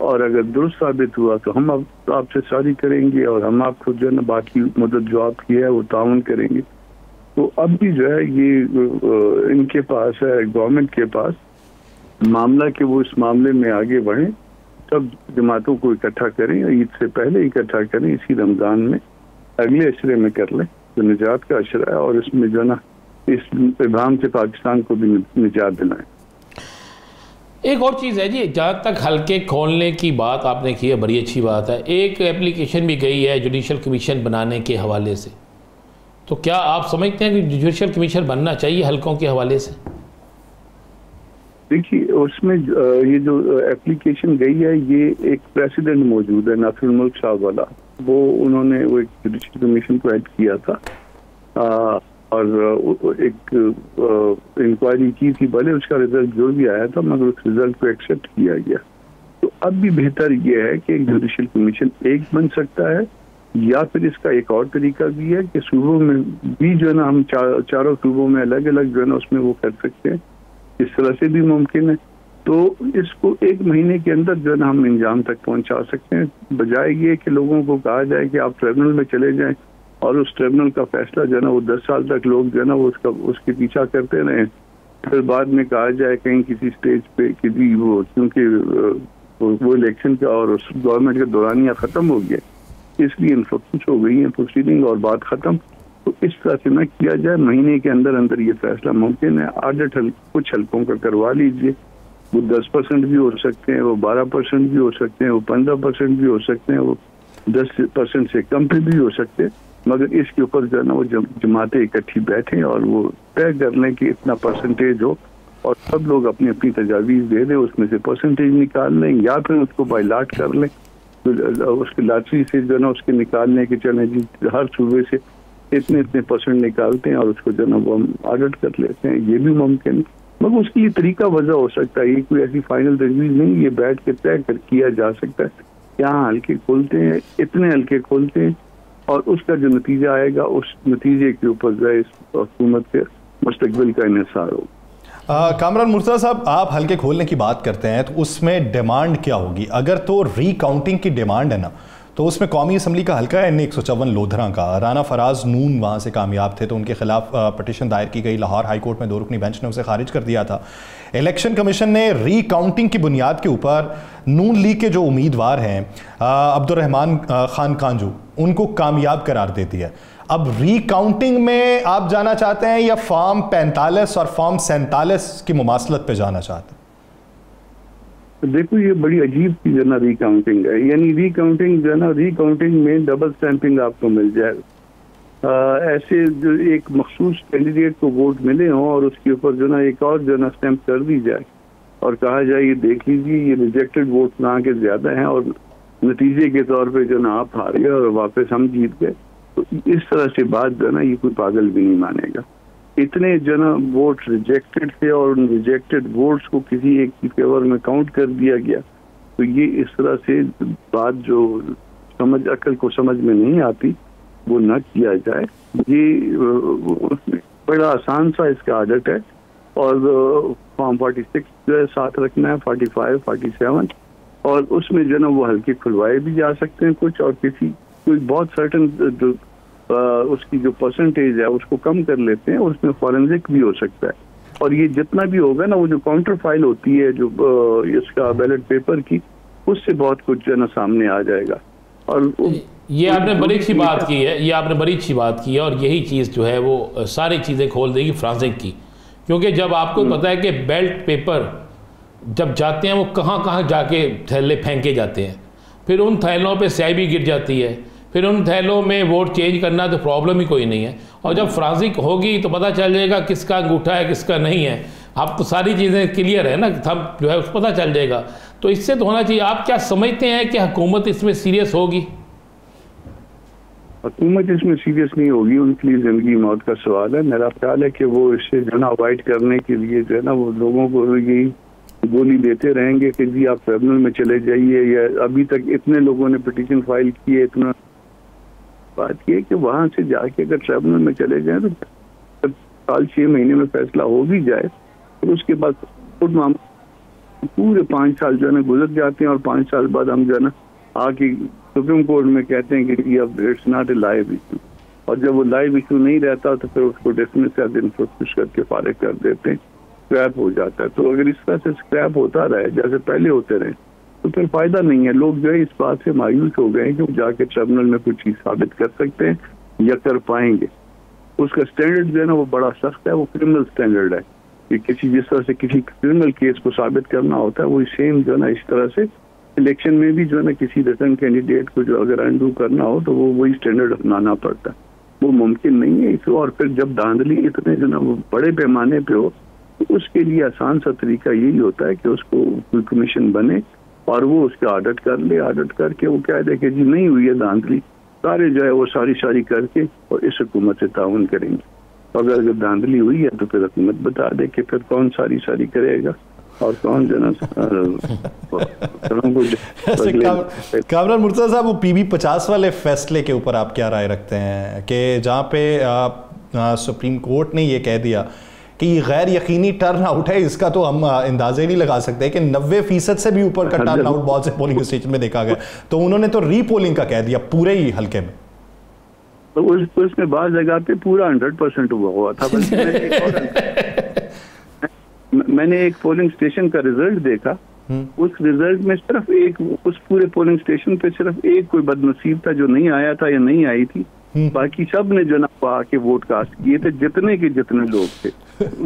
C: और अगर दुरुस्त साबित हुआ तो हम आपसे शादी करेंगे और हम आपको जो है ना बाकी मदद जो आपकी है वो ताउन करेंगे। तो अब भी जो है ये इनके पास है, गवर्नमेंट के पास मामला कि वो इस मामले में आगे बढ़ें, सब जमातों को इकट्ठा करें, ईद से पहले इकट्ठा करें, इसी रमज़ान में अगले अशरे में कर लें जो निजात का अशरा है, और इसमें जो ना इस इबाम से पाकिस्तान को भी निजात दिलाएं।
B: एक और चीज़ है जी, जहाँ तक हल्के खोलने की बात आपने की है, बड़ी अच्छी बात है। एक एप्लीकेशन भी गई है जुडिशल कमीशन बनाने के हवाले से, तो क्या आप समझते हैं कि जुडिशल कमीशन बनना चाहिए हल्कों के हवाले से?
C: देखिए, उसमें ये जो एप्लीकेशन गई है, ये एक प्रेसिडेंट मौजूद है नासिर मुल्क साहब वाला, वो उन्होंने वो एक जुडिशल कमीशन को ऐड किया था और एक इंक्वायरी की थी, भले उसका रिजल्ट जो भी आया था मगर उस रिजल्ट को एक्सेप्ट किया गया। तो अब भी बेहतर ये है कि एक जुडिशल कमीशन एक बन सकता है, या फिर इसका एक और तरीका भी है कि सूबों में भी जो है ना हम चारों सूबों में अलग अलग जो है ना उसमें वो कर सकते हैं, इस तरह से भी मुमकिन है। तो इसको एक महीने के अंदर जो है ना हम इंजाम तक पहुंचा सकते हैं, बजाय ये कि लोगों को कहा जाए कि आप ट्रिब्यूनल में चले जाएं और उस ट्रिब्यूनल का फैसला जो है ना वो 10 साल तक लोग जो है ना वो उसके पीछा करते रहे, फिर बाद में कहा जाए कहीं किसी स्टेज पे किसी वो क्योंकि वो इलेक्शन का और उस गवर्नमेंट का दौरानिया खत्म हो गया, इसलिए इन्फ्लुएंस हो गई है प्रोसीडिंग और बात खत्म। तो इस तरह से ना किया जाए, महीने के अंदर अंदर ये फैसला मुमकिन है। ऑडिट कुछ हल्कों का करवा लीजिए, वो 10% भी हो सकते हैं, वो 12% भी हो सकते हैं, वो 15% भी हो सकते हैं, वो 10% से कम पे भी हो सकते हैं, मगर इसके ऊपर जो है ना वो जमातें इकट्ठी बैठें और वो तय कर लें कि इतना परसेंटेज हो, और सब लोग अपनी अपनी तजावीज़ दे दें, उसमें से परसेंटेज निकाल लें या फिर उसको बाइलाट कर लें, तो उसकी लॉटरी से जो है ना उसके निकालने के चले जी हर सूबे से इतने इतने परसेंट निकालते हैं और उसको जो ना वो हम ऑडिट कर लेते हैं, ये भी मुमकिन है। मगर उसके लिए तरीका वजह हो सकता है, ये कोई ऐसी फाइनल तजवीज़ नहीं, ये बैठ के तय कर किया जा सकता है। यहाँ हल्के खोलते हैं, इतने हल्के खोलते हैं और उसका जो नतीजा आएगा उस नतीजे के ऊपर जो है इस हुकूमत के मुस्तकबिल का इन्हिसार होगा।
A: कामरान मुर्तज़ा साहब, आप हल्के खोलने की बात करते हैं तो उसमें डिमांड क्या होगी? अगर तो रीकाउंटिंग की डिमांड है ना, तो उसमें कौमी असम्बली का हल्का है N154 लोधरा का। राना फराज नून वहाँ से कामयाब थे, तो उनके खिलाफ पटिशन दायर की गई। लाहौर हाई कोर्ट में 2 रुकनी बेंच ने उसे खारिज कर दिया था। इलेक्शन कमीशन ने रीकाउंटिंग की बुनियाद के ऊपर नून लीग के जो उम्मीदवार हैं अब्दुर्रहमान खान कांजू, उनको कामयाब करार दे दिया। अब रीकाउंटिंग में आप जाना चाहते हैं या फॉर्म 45 और फॉर्म 47 की मुमासलत पे जाना चाहते हैं?
C: देखो, ये बड़ी अजीब चीज है ना रिकाउंटिंग है। यानी रिकाउंटिंग जो है ना, रिकाउंटिंग में डबल स्टैंपिंग आपको मिल जाए। ऐसे जो एक मखसूस कैंडिडेट को वोट मिले हों और उसके ऊपर जो ना एक और जो ना स्टैंप कर दी जाए और कहा जाए ये देख लीजिए ये रिजेक्टेड वोट ना के ज्यादा हैं और नतीजे के तौर पे जो ना आप हार गए और वापस हम जीत गए, तो इस तरह से बात जो ना ये कोई पागल भी नहीं मानेगा। इतने जो ना वोट रिजेक्टेड थे और उन रिजेक्टेड वोट्स को किसी एक की फेवर में काउंट कर दिया गया, तो ये इस तरह से बात जो समझ अकल को समझ में नहीं आती वो न किया जाए। ये बड़ा आसान सा इसका आदत है और फॉर्म 46 जो है साथ रखना है, 45, 47 और उसमें जो ना वो हल्के खुलवाए भी जा सकते हैं कुछ, और किसी कोई बहुत सर्टन जो उसकी जो परसेंटेज है उसको कम कर लेते हैं, उसमें फॉरेंसिक भी हो सकता है। और ये जितना भी होगा ना वो जो काउंटर फाइल होती है जो इसका बैलेट पेपर की, उससे बहुत कुछ जो ना सामने आ जाएगा। और
B: ये आपने बड़ी अच्छी बात की है, ये आपने बड़ी अच्छी बात की है और यही चीज़ जो है वो सारी चीज़ें खोल देगी फॉरेंसिक की। क्योंकि जब आपको पता है कि बेल्ट पेपर जब जाते हैं वो कहाँ कहाँ जाके थैले फेंके जाते हैं, फिर उन थैलों पे स्याही भी गिर जाती है, फिर उन थैलों में वोट चेंज करना तो प्रॉब्लम ही कोई नहीं है। और जब फॉरेंसिक होगी तो पता चल जाएगा किसका अंगूठा है किसका नहीं है। अब तो सारी चीज़ें क्लियर है ना, सब जो है उसको पता चल जाएगा। तो इससे तो होना चाहिए। आप क्या समझते हैं कि हुकूमत इसमें सीरियस होगी?
C: हुकूमत इसमें सीरियस नहीं होगी, उनके लिए जिंदगी मौत का सवाल है। मेरा ख्याल है कि वो इससे जो ना अवॉइड करने के लिए जो है ना वो लोगों को यही गोली देते रहेंगे कि जी आप ट्रिब्यूनल में चले जाइए, या अभी तक इतने लोगों ने पिटीशन फाइल किए, इतना बात ये कि वहां से जाके अगर ट्रिब्यूनल में चले जाएं तो साल 6 महीने में फैसला हो भी जाए तो उसके बाद पूरे 5 साल जो है ना गुजर जाते हैं और 5 साल बाद हम जो है ना आके सुप्रीम कोर्ट में कहते हैं कि अब it's not a live issue, और जब वो लाइव इशू नहीं रहता तो फिर उसको डिसमिस कर दिन खुश करके फारिग कर देते हैं, स्क्रैप हो जाता है। तो अगर इस तरह से स्क्रैप होता रहे जैसे पहले होते रहे तो फिर फायदा नहीं है। लोग जो है इस बात से मायूस हो गए कि जाके ट्रिब्यूनल में कुछ चीज साबित कर सकते हैं या कर पाएंगे। उसका स्टैंडर्ड जो है ना वो बड़ा सख्त है, वो क्रिमिनल स्टैंडर्ड है कि किसी जिस तरह से किसी क्रिमिनल केस को साबित करना होता है, वही सेम जो है ना इस तरह से इलेक्शन में भी जो है ना किसी रिटर्न कैंडिडेट को जो अगर अंडू करना हो तो वो वही स्टैंडर्ड अपनाना पड़ता है। वो मुमकिन नहीं है इसको। और फिर जब धांधली इतने जो ना वो बड़े पैमाने पे हो तो उसके लिए आसान सा तरीका यही होता है कि उसको कोई कमीशन बने और वो उसका ऑडिट कर ले, ऑडिट करके वो कह दे कि जी नहीं हुई है धांधली, सारे जो है वो सारी करके और इस हुकूमत से ताउन करेंगे। तो अगर धांधली हुई है तो फिर हुकूमत बता दे कि फिर कौन सारी करेगा और कौन जो ना
A: कामरान मुर्तज़ा साहब, वो PB 50 वाले फैसले के ऊपर आप क्या राय रखते हैं कि जहाँ पे सुप्रीम कोर्ट ने ये कह दिया कि ये गैर यकीनी टर्न आउट है, इसका तो हम अंदाजे नहीं लगा सकते कि 90% से भी ऊपर का टर्न आउट बहुत से पोलिंग स्टेशन में देखा गया, तो उन्होंने तो रीपोलिंग का कह दिया पूरे ही हल्के में।
C: तो उसमें बाद जगह पे पूरा 100% हुआ था। मैंने एक पोलिंग स्टेशन का रिजल्ट देखा, उस रिजल्ट में सिर्फ एक, उस पूरे पोलिंग स्टेशन पे सिर्फ एक कोई बदनसीब था जो नहीं आया था या नहीं आई थी, बाकी सब ने जो ना आके वोट कास्ट किए थे, जितने के जितने लोग थे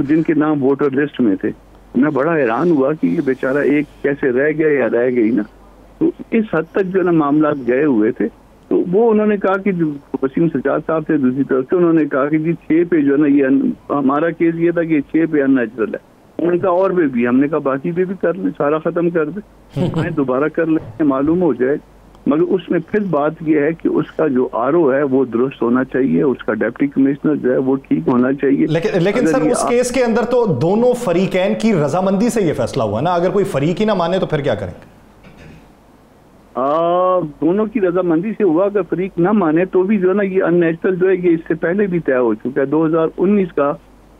C: जिनके नाम वोटर लिस्ट में थे। मैं बड़ा हैरान हुआ कि ये बेचारा एक कैसे रह गया या रह गई ना। तो इस हद तक जो ना मामला गए हुए थे। तो वो उन्होंने कहा कि वसीम सज्जाद साहब थे दूसरी तरफ से, उन्होंने कहा कि जी 6 पे जो है ना ये हमारा केस ये था कि 6 पे अननेचुरल है। उन्होंने कहा और पे भी, हमने कहा बाकी पे भी कर ले, सारा खत्म कर दे, दोबारा कर ले, मालूम हो जाए। मगर उसमें फिर बात यह है कि उसका जो RO है वो दुरुस्त होना चाहिए, उसका डिप्टी कमिश्नर जो है वो ठीक होना चाहिए।
A: लेकिन सर उस केस के अंदर तो दोनों फरीकैन की रजामंदी से ये फैसला हुआ ना, अगर कोई फरीक ही ना माने तो फिर क्या करेंगे?
C: दोनों की रजामंदी से हुआ, अगर फरीक ना माने तो भी जो है ना ये अननेचुरल जो है ये इससे पहले भी तय हो चुका है। 2019 का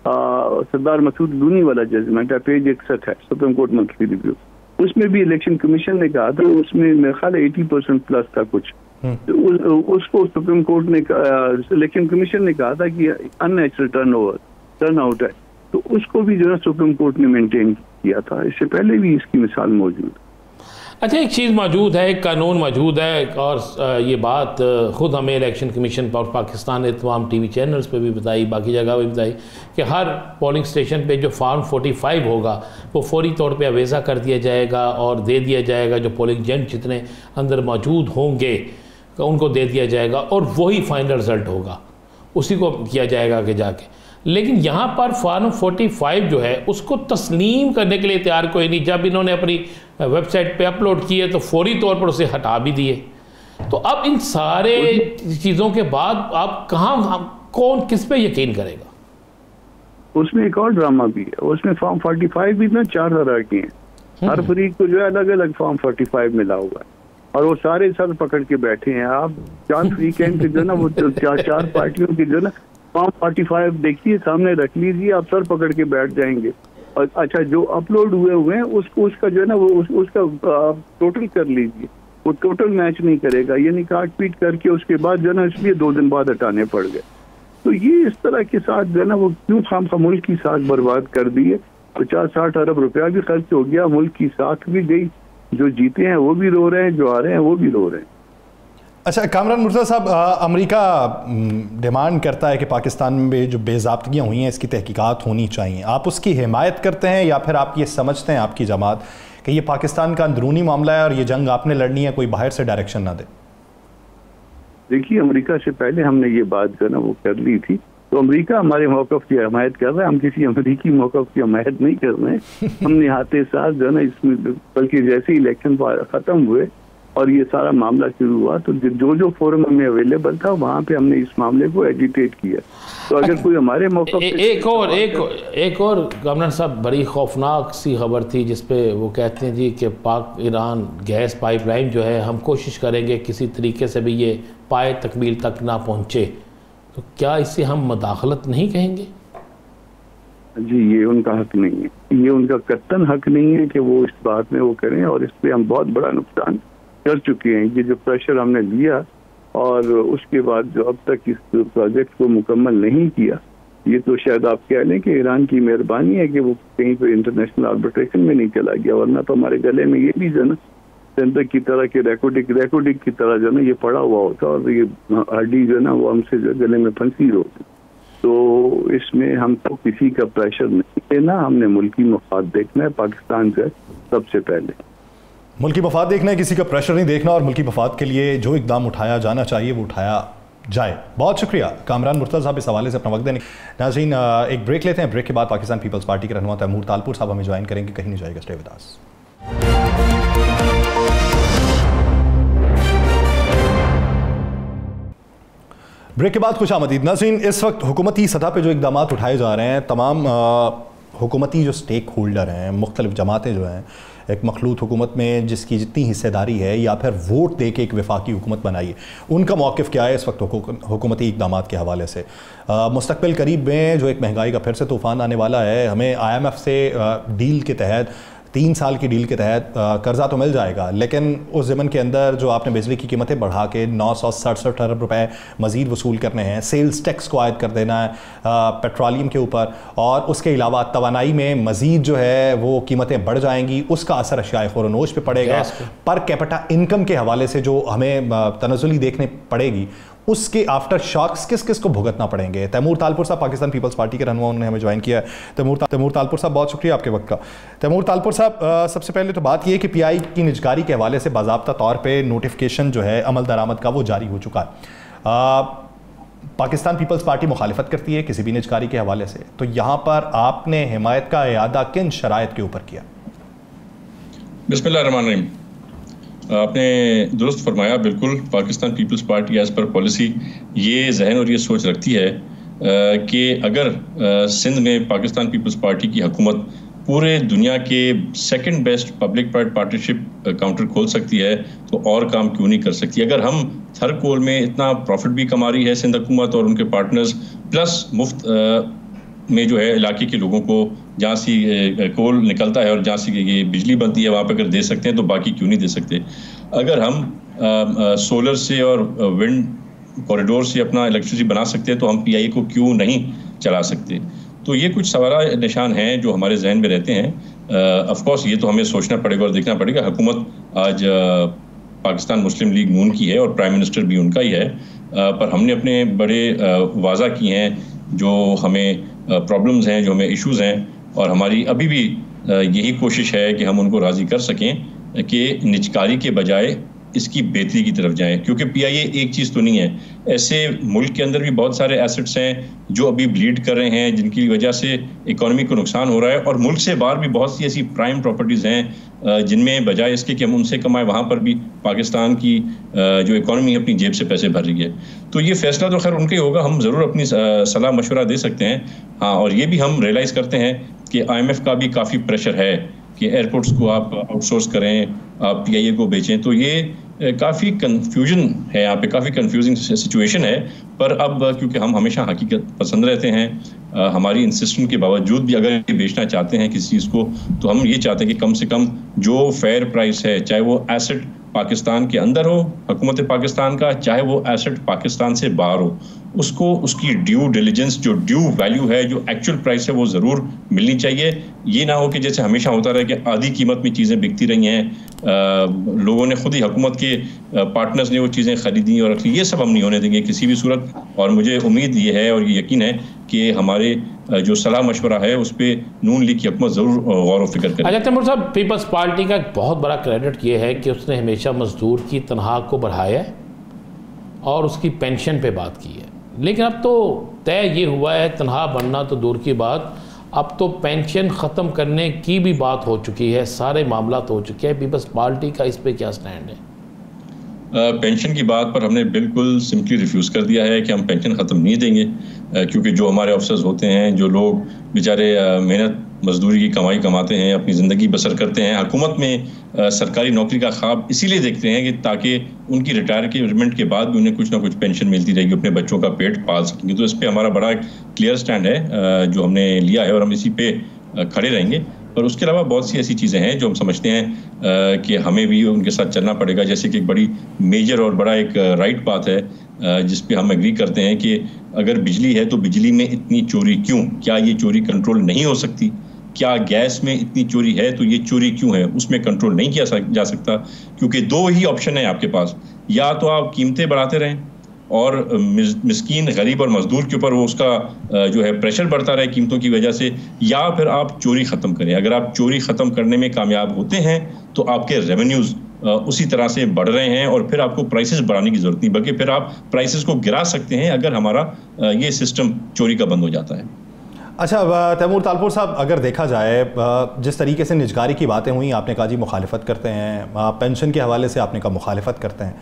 C: सरदार मसूद लूनी वाला जजमेंट है, पेज 61 है, सुप्रीम कोर्ट मंथली रिव्यू। उसमें भी इलेक्शन कमीशन ने कहा था, उसमें मेरे ख्याल 80% प्लस था कुछ तो उसको सुप्रीम कोर्ट ने इलेक्शन कमीशन ने कहा था कि अननेचुरल टर्न आउट है, तो उसको भी जो है सुप्रीम कोर्ट ने मेंटेन किया था। इससे पहले भी इसकी मिसाल मौजूद है।
B: अच्छा, एक चीज़ मौजूद है, एक कानून मौजूद है, और ये बात ख़ुद हमें इलेक्शन कमीशन और पाकिस्तान ने तमाम टीवी चैनल्स पे भी बताई, बाकी जगह भी बताई कि हर पोलिंग स्टेशन पे जो फॉर्म 45 होगा वो फौरी तौर पे अवेज़ा कर दिया जाएगा और दे दिया जाएगा। जो पोलिंग एजेंट जितने अंदर मौजूद होंगे उनको दे दिया जाएगा और वही फाइनल रिज़ल्ट होगा, उसी को किया जाएगा कि जाके। लेकिन यहाँ पर फॉर्म 45 जो है उसको तस्लीम करने के लिए तैयार कोई नहीं। जब इन्होंने अपनी वेबसाइट पे अपलोड किए तो फौरी तौर पर उसे हटा भी दिए। तो अब इन सारे चीज़ों के बाद आप कौन किस पे यकीन करेगा?
C: उसमें एक और ड्रामा भी है। उसमें फॉर्म 45 भी ना 4 तरह के हैं। हर फरीक को जो है अलग अलग फॉर्म 45 मिला हुआ है और वो सारे सर पकड़ के बैठे हैं। आप 4 फरीक हैं जो ना वो 4 पार्टियों की जो ना फॉर्म 45 देखिए, सामने रख लीजिए, आप सर पकड़ के बैठ जाएंगे। और अच्छा, जो अपलोड हुए हैं उसका जो है ना वो उसका टोटल कर लीजिए, वो टोटल मैच नहीं करेगा, यानी काट पीट करके उसके बाद जो है ना इसलिए 2 दिन बाद हटाने पड़ गए। तो ये इस तरह के साथ जो है ना वो क्यों खामखा मुल्क की साख बर्बाद कर दी है। 50-60 अरब रुपया भी खर्च हो गया, मुल्क की साख भी गई, जो जीते हैं वो भी रो रहे हैं, जो आ रहे हैं वो भी रो रहे हैं।
A: अच्छा, कामरान मुर्तज़ा साहब, अमेरिका डिमांड करता है कि पाकिस्तान में जो बेज़ाब्तियाँ हुई हैं इसकी तहकीकात होनी चाहिए। आप उसकी हिमायत करते हैं या फिर आप ये समझते हैं, आपकी जमात, कि ये पाकिस्तान का अंदरूनी मामला है और ये जंग आपने लड़नी है, कोई बाहर से डायरेक्शन ना दे? देखिए,
C: अमेरिका से पहले हमने ये बात जो है ना वो कर ली थी, तो अमेरिका हमारे मौक़िफ़ की हिमायत कर रहा है, हम किसी अमेरिकी मौक़िफ़ की हिमायत नहीं कर रहे हैं। हमने हाथे साथ जो है ना इसमें, बल्कि जैसे ही इलेक्शन ख़त्म हुए और ये सारा मामला शुरू हुआ तो जो फोरम हमें अवेलेबल था वहाँ पे हमने इस मामले को एजिटेट किया। तो अगर कोई हमारे मौके
B: एक और गवर्नर साहब, बड़ी खौफनाक सी खबर थी जिसपे वो कहते हैं जी कि पाक ईरान गैस पाइपलाइन जो है हम कोशिश करेंगे किसी तरीके से भी ये पाए तकमील तक ना पहुँचे, तो क्या इससे हम मदाखलत नहीं कहेंगे?
C: जी, ये उनका हक नहीं है, ये उनका कत्तन हक नहीं है कि वो इस बात में वो करें, और इस पर हम बहुत बड़ा नुकसान कर चुके हैं। ये जो प्रेशर हमने लिया और उसके बाद जो अब तक इस प्रोजेक्ट को मुकम्मल नहीं किया, ये तो शायद आप कह लें कि ईरान की मेहरबानी है कि वो कहीं पे इंटरनेशनल आर्बिट्रेशन में नहीं चला गया, वरना तो हमारे गले में ये भी जो ना सेंटर की तरह के रेकोडिक की तरह जो ना ये पड़ा हुआ होता और ये हड्डी जो ना वो हमसे जो गले में फंसी होती। तो इसमें हमको किसी का प्रेशर नहीं लेना, हमने मुल्की मफाद देखना है। पाकिस्तान से सबसे पहले
A: मुल्की मफाद देखना है, किसी का प्रेशर नहीं देखना, और मुल्की मफाद के लिए जो इकदाम उठाया जाना चाहिए वो उठाया जाए। बहुत शुक्रिया कामरान मुर्तज़ा साहब इस हवाले से अपना वक्त देने। नाज़रीन, एक ब्रेक लेते हैं। ब्रेक के बाद पाकिस्तान पीपल्स पार्टी के रहनुमा तैमूर तालपुर साहब हमें ज्वाइन करेंगे, कहीं नहीं जाएगा, स्टे विद अस। ब्रेक के बाद खुशामदीद। नाज़रीन, इस वक्त हुकूमती सतह पे जो इकदाम उठाए जा रहे हैं, तमाम हुकूमती जो स्टेक होल्डर हैं, मुख्तलिफ जमातें जो हैं, एक मखलूत हुकूमत में जिसकी जितनी हिस्सेदारी है या फिर वोट दे के एक वफाकी हुकूमत बनाई है, उनका मौक़िफ़ क्या है इस वक्त हुकूमती इक़दामात के हवाले से? मुस्तक़बिल करीब में जो एक महंगाई का फिर से तूफ़ान आने वाला है, हमें IMF से डील के तहत 3 साल की डील के तहत कर्जा तो मिल जाएगा, लेकिन उस ज़मन के अंदर जो आपने बिजली की कीमतें बढ़ा के 967 अरब रुपए मज़ीद वसूल करने हैं, सेल्स टैक्स को आयद कर देना है पेट्रोलियम के ऊपर, और उसके अलावा तवानाई में मज़ीद जो है वो कीमतें बढ़ जाएंगी, उसका असर अशियाए ख़ुरनोश पे पड़ेगा। पर कैपिटा इनकम के हवाले से जो हमें तनज़ुली देखने पड़ेगी, उसके आफ्टर शॉक्स किस किस को भुगतना पड़ेंगे? तैमूर तालपुर साहब पाकिस्तान पीपल्स पार्टी के रहनुमा, उन्होंने हमें ज्वाइन किया है। तैमूर तालपुर साहब, बहुत शुक्रिया आपके वक्त का। तैमूर तालपुर साहब, सबसे पहले तो बात यह कि PI की निजकारी के हवाले से बाज़ाब्ता तौर पे नोटिफिकेशन जो है अमल दरामद का वो जारी हो चुका है। पाकिस्तान पीपल्स पार्टी मुखालिफत करती है किसी भी निजकारी के हवाले से, तो यहाँ पर आपने हिमायत का इयादा किन शराइत के ऊपर किया?
D: बिस्मिल्लाहिर्रहमानिर्रहीम। आपने दुरुस्त फरमाया, बिल्कुल Pakistan peoples party as per policy ये जहन और ये सोच रखती है कि अगर सिंध में पाकिस्तान पीपल्स पार्टी की हुकूमत पूरे दुनिया के second best public private partnership counter खोल सकती है तो और काम क्यों नहीं कर सकती। अगर हम थर्ड कोल में इतना प्रॉफिट भी कमा रही है सिंध हुकूमत और उनके पार्टनर्स, प्लस मुफ्त में जो है इलाके के लोगों को जहाँ से कोल निकलता है और जहाँ से ये बिजली बनती है वहाँ पर अगर दे सकते हैं तो बाकी क्यों नहीं दे सकते। अगर हम सोलर से और विंड कॉरिडोर से अपना इलेक्ट्रिसिटी बना सकते हैं, तो हम PIA को क्यों नहीं चला सकते? तो ये कुछ सवाल निशान हैं जो हमारे जहन में रहते हैं। ऑफ कोर्स ये तो हमें सोचना पड़ेगा और देखना पड़ेगा। हुकूमत आज पाकिस्तान मुस्लिम लीग नून की है और प्राइम मिनिस्टर भी उनका ही है, पर हमने अपने बड़े वाज़ा किए हैं जो हमें प्रॉब्लम्स हैं, जो हमें इश्यूज़ हैं, और हमारी अभी भी यही कोशिश है कि हम उनको राज़ी कर सकें कि निजकारी के बजाय इसकी बेहतरी की तरफ जाएं, क्योंकि PIA एक चीज़ तो नहीं है। ऐसे मुल्क के अंदर भी बहुत सारे एसेट्स हैं जो अभी ब्लीड कर रहे हैं, जिनकी वजह से इकोनॉमी को नुकसान हो रहा है, और मुल्क से बाहर भी बहुत सी ऐसी प्राइम प्रॉपर्टीज़ हैं जिनमें बजाय इसके कि हम उनसे कमाएं, वहाँ पर भी पाकिस्तान की जो इकोनॉमी अपनी जेब से पैसे भर रही है। तो ये फैसला तो खैर उनका ही होगा, हम ज़रूर अपनी सलाह मशवरा दे सकते हैं। हाँ, और ये भी हम रियलाइज़ करते हैं कि IMF का भी काफ़ी प्रेशर है कि एयरपोर्ट्स को आप आउटसोर्स करें, आप PIA को बेचें। तो ये काफ़ी कन्फ्यूजन है, यहाँ पे काफ़ी कन्फ्यूजिंग सिचुएशन है। पर अब क्योंकि हम हमेशा हकीकत पसंद रहते हैं, हमारी इंसिस्टेंस के बावजूद भी अगर ये बेचना चाहते हैं किसी चीज़ को, तो हम ये चाहते हैं कि कम से कम जो फेयर प्राइस है, चाहे वो एसेट पाकिस्तान के अंदर हो हुकूमत पाकिस्तान का, चाहे वो एसेट पाकिस्तान से बाहर हो, उसको उसकी ड्यू डिलिजेंस, जो ड्यू वैल्यू है, जो एक्चुअल प्राइस है, वो ज़रूर मिलनी चाहिए। ये ना हो कि जैसे हमेशा होता रहे कि आधी कीमत में चीज़ें बिकती रही हैं, लोगों ने खुद ही हुकूमत के पार्टनर्स ने वो चीज़ें ख़रीदी और रखी। ये सब हम नहीं होने देंगे किसी भी सूरत। और मुझे उम्मीद ये है और ये यकीन है कि हमारे जो सलाह मशवरा है उस पर नून लीग की हुकूमत ज़रूर गौर व फिक्र करें।
B: अच्छा तैमूर साहब, पीपल्स पार्टी का एक बहुत बड़ा क्रेडिट ये है कि उसने हमेशा मजदूर की तनख्वाह को बढ़ाया और उसकी पेंशन पे बात की है, लेकिन अब तो तय ये हुआ है, तनख्वाह बढ़ना तो दूर की बात, अब तो पेंशन ख़त्म करने की भी बात हो चुकी है, सारे मामला हो चुके हैं। पीपल्स पार्टी का इस पे क्या स्टैंड है?
D: पेंशन की बात पर हमने बिल्कुल सिंपली रिफ्यूज़ कर दिया है कि हम पेंशन ख़त्म नहीं देंगे, क्योंकि जो हमारे अफसर्स होते हैं, जो लोग बेचारे मेहनत मजदूरी की कमाई कमाते हैं, अपनी ज़िंदगी बसर करते हैं, हुकूमत में सरकारी नौकरी का ख्वाब इसीलिए देखते हैं कि ताकि उनकी रिटायरमेंट के बाद भी उन्हें कुछ ना कुछ पेंशन मिलती रहेगी, अपने बच्चों का पेट पाल सकेंगे। तो इस पर हमारा बड़ा क्लियर स्टैंड है जो हमने लिया है और हम इसी पे खड़े रहेंगे। पर उसके अलावा बहुत सी ऐसी चीज़ें हैं जो हम समझते हैं कि हमें भी उनके साथ चलना पड़ेगा, जैसे कि एक बड़ी मेजर और बड़ा एक राइट बात है जिस पे हम एग्री करते हैं कि अगर बिजली है तो बिजली में इतनी चोरी क्यों? क्या ये चोरी कंट्रोल नहीं हो सकती? क्या गैस में इतनी चोरी है तो ये चोरी क्यों है? उसमें कंट्रोल नहीं किया जा सकता, क्योंकि दो ही ऑप्शन है आपके पास, या तो आप कीमतें बढ़ाते रहें और मिस्कीन गरीब और मजदूर के ऊपर वो उसका जो है प्रेशर बढ़ता रहे कीमतों की वजह से, या फिर आप चोरी ख़त्म करें। अगर आप चोरी ख़त्म करने में कामयाब होते हैं तो आपके रेवेन्यूज़ उसी तरह से बढ़ रहे हैं और फिर आपको प्राइसेस बढ़ाने की ज़रूरत नहीं, बल्कि फिर आप प्राइसेस को गिरा सकते हैं अगर हमारा ये सिस्टम चोरी का बंद हो जाता है।
A: अच्छा तैमूर तालपुर साहब, अगर देखा जाए जिस तरीके से निजगारी की बातें हुई, आपने कहा जी मुखालिफत करते हैं, पेंशन के हवाले से आपने कहा मुखालिफत करते हैं,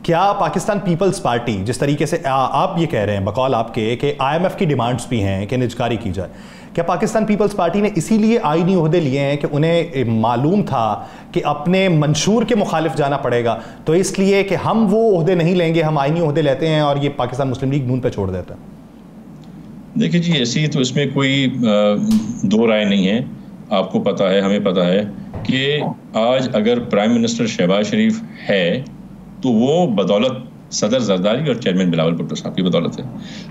A: क्या पाकिस्तान पीपल्स पार्टी जिस तरीके से आप ये कह रहे हैं बकौल आपके कि IMF की डिमांड्स भी हैं कि निजकारी की जाए, क्या पाकिस्तान पीपल्स पार्टी ने इसीलिए आईनी ओहदे लिए हैं कि उन्हें मालूम था कि अपने मंशूर के मुखालिफ जाना पड़ेगा, तो इसलिए कि हम वो ओहदे नहीं लेंगे, हम आईनी ओहदे लेते हैं और ये पाकिस्तान मुस्लिम लीग नून पे छोड़ देते हैं?
D: देखिए जी, ऐसी तो इसमें कोई दो राय नहीं है। आपको पता है, हमें पता है कि आज अगर प्राइम मिनिस्टर शहबाज शरीफ है तो वो बदौलत सदर जरदारी और चेयरमैन बिलावल भुट्टो साहब की बदौलत है।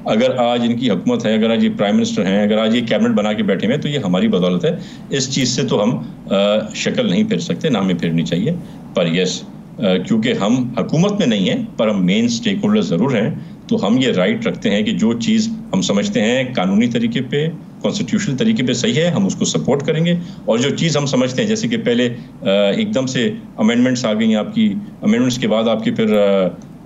D: अगर आज इनकी हुकूमत है, अगर आज ये प्राइम मिनिस्टर हैं, अगर आज ये कैबिनेट बना के बैठे हैं, तो ये हमारी बदौलत है। इस चीज़ से तो हम शक्ल नहीं फिर सकते, ना हमें फिरनी चाहिए। पर यस, क्योंकि हम हुकूमत में नहीं हैं पर हम मेन स्टेक होल्डर ज़रूर हैं, तो हम ये राइट रखते हैं कि जो चीज़ हम समझते हैं कानूनी तरीके पे, कॉन्स्टिट्यूशनल तरीके पे सही है, हम उसको सपोर्ट करेंगे। और जो चीज़ हम समझते हैं, जैसे कि पहले एकदम से अमेंडमेंट्स आ गई आपकी, अमेंडमेंट्स के बाद आपके फिर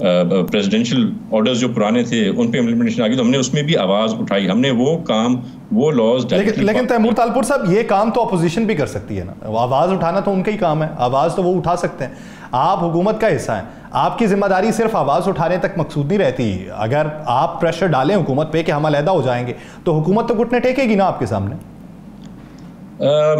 D: प्रेसिडेंशियल ऑर्डर्स जो पुराने थे उन पे इम्प्लीमेंटेशन आ गई, तो हमने उसमें भी आवाज़ उठाई, हमने वो काम, वो लॉज।
A: लेकिन तैमूर तालपुर साहब, ये काम तो अपोजिशन भी कर सकती है ना, आवाज़ उठाना तो उनका ही काम है, आवाज़ तो वो उठा सकते हैं। आप हुकूमत का हिस्सा हैं, आपकी जिम्मेदारी सिर्फ आवाज़ उठाने तक मकसूद नहीं रहती। अगर आप प्रेशर डालें हुकूमत पे कि हम अलहदा हो जाएंगे, तो हुकूमत तो घुटने टेकेगी ना आपके सामने।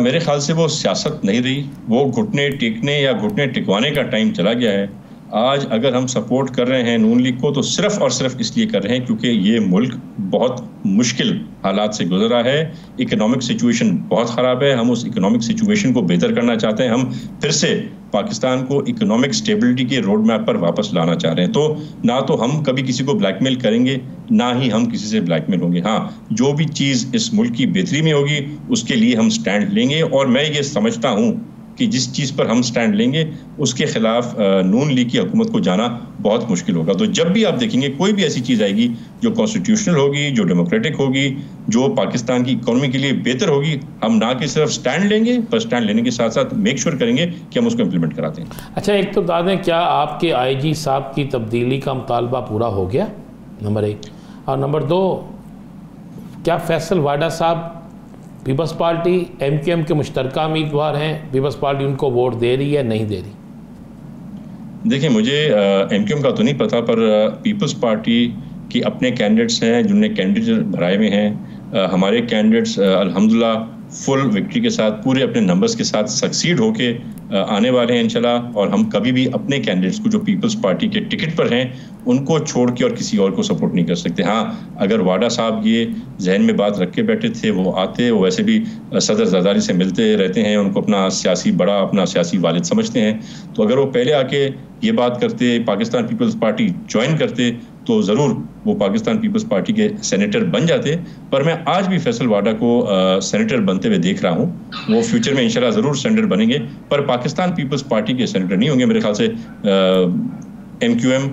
D: मेरे ख्याल से वो सियासत नहीं रही, वो घुटने टेकने या घुटने टिकवाने का टाइम चला गया है। आज अगर हम सपोर्ट कर रहे हैं नून लीग को तो सिर्फ और सिर्फ इसलिए कर रहे हैं क्योंकि ये मुल्क बहुत मुश्किल हालात से गुजरा है, इकोनॉमिक सिचुएशन बहुत ख़राब है, हम उस इकोनॉमिक सिचुएशन को बेहतर करना चाहते हैं, हम फिर से पाकिस्तान को इकोनॉमिक स्टेबिलिटी के रोड मैप पर वापस लाना चाह रहे हैं। तो ना तो हम कभी किसी को ब्लैकमेल करेंगे, ना ही हम किसी से ब्लैकमेल होंगे। हाँ, जो भी चीज़ इस मुल्क की बेहतरी में होगी उसके लिए हम स्टैंड लेंगे, और मैं ये समझता हूँ कि जिस चीज़ पर हम स्टैंड लेंगे उसके खिलाफ नून लीग की हुकूमत को जाना बहुत मुश्किल होगा। तो जब भी आप देखेंगे कोई भी ऐसी चीज़ आएगी जो कॉन्स्टिट्यूशनल होगी, जो डेमोक्रेटिक होगी, जो पाकिस्तान की इकोनॉमी के लिए बेहतर होगी, हम ना कि सिर्फ स्टैंड लेंगे, पर स्टैंड लेने के साथ साथ मेक श्योर करेंगे कि हम उसको इम्प्लीमेंट कराते हैं।
B: अच्छा, एक तो बता दें, क्या आपके IG साहब की तब्दीली का मुतालबा पूरा हो गया, नंबर 1, और नंबर 2, क्या फैसल वाडा साहब पीपल्स पार्टी MQM के मुश्तरका उम्मीदवार हैं, पीपल्स पार्टी उनको वोट दे रही है नहीं दे रही?
D: देखिए, मुझे MQM का तो नहीं पता, पर पीपल्स पार्टी की अपने कैंडिडेट्स हैं जिन्होंने कैंडिडेट भराए हुए हैं। हमारे कैंडिडेट्स अल्हम्दुलिल्लाह फुल विक्ट्री के साथ, पूरे अपने नंबर्स के साथ सक्सीड होके आने वाले हैं इंशाल्लाह। और हम कभी भी अपने कैंडिडेट्स को जो पीपल्स पार्टी के टिकट पर हैं उनको छोड़ के और किसी और को सपोर्ट नहीं कर सकते। हाँ, अगर वाडा साहब ये जहन में बात रख के बैठे थे, वो आते, वो वैसे भी सदर ज़रदारी से मिलते रहते हैं, उनको अपना सियासी वालिद समझते हैं, तो अगर वो पहले आके ये बात करते, पाकिस्तान पीपल्स पार्टी ज्वाइन करते, तो ज़रूर वो पाकिस्तान पीपल्स पार्टी के सेनेटर बन जाते। पर मैं आज भी फैसल वाडा को सेनेटर बनते हुए देख रहा हूँ, वो फ्यूचर में इंशाल्लाह ज़रूर सेनेटर बनेंगे, पर पाकिस्तान पीपल्स पार्टी के सेनेटर नहीं होंगे। मेरे ख्याल से MQM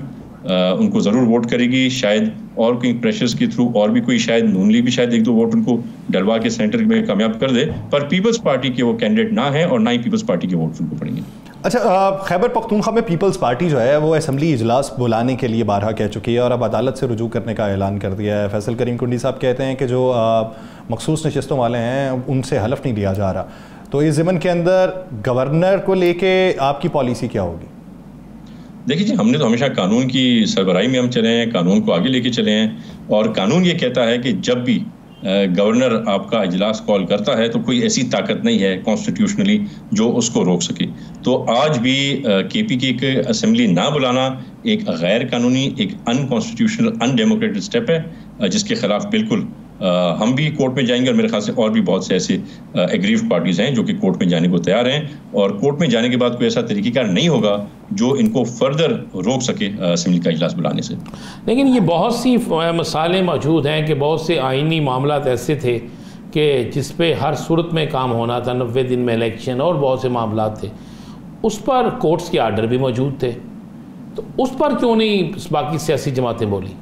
D: उनको ज़रूर वोट करेगी, शायद और कोई प्रेशर्स के थ्रू और भी कोई, शायद नून लीग भी शायद 1-2 वोट उनको डलवा के सेनेटर में कामयाब कर दे, पर पीपल्स पार्टी के वो कैंडिडेट ना है और ना ही पीपल्स पार्टी के वोट उनको पड़ेंगे।
A: अच्छा, खैबर पख्तूनख्वा में पीपल्स पार्टी जो है वो असेंबली इजलास बुलाने के लिए बारहा कह चुकी है और अब अदालत से रुजू करने का ऐलान कर दिया है। फैसल करीम कुंडी साहब कहते हैं कि जो मखसूस नशिस्तों वाले हैं उनसे हलफ नहीं लिया जा रहा, तो इस ज़मन के अंदर गवर्नर को लेके आपकी पॉलिसी क्या होगी?
D: देखिए जी, हमने तो हमेशा कानून की सरबराही में हम चले हैं, कानून को आगे लेके चले हैं, और कानून ये कहता है कि जब भी गवर्नर आपका इजलास कॉल करता है तो कोई ऐसी ताकत नहीं है कॉन्स्टिट्यूशनली जो उसको रोक सके। तो आज भी KP की असेंबली ना बुलाना एक गैर कानूनी, एक अनकॉन्स्टिट्यूशनल, अनडेमोक्रेटिक स्टेप है, जिसके खिलाफ बिल्कुल हम भी कोर्ट में जाएंगे, और मेरे ख्याल से और भी बहुत से ऐसे एग्रीव्ड पार्टीज हैं जो कि कोर्ट में जाने को तैयार हैं, और कोर्ट में जाने के बाद कोई ऐसा तरीक़ेकार नहीं होगा जो इनको फर्दर रोक सके असेंबली का इजलास बुलाने से।
B: लेकिन ये बहुत सी मसाले मौजूद हैं कि बहुत से आइनी मामलात ऐसे थे कि जिस पे हर सूरत में काम होना था, 90 दिन में इलेक्शन और बहुत से मामलात थे, उस पर कोर्ट्स के आर्डर भी मौजूद थे, तो उस पर क्यों नहीं बाकी सियासी जमातें बोली?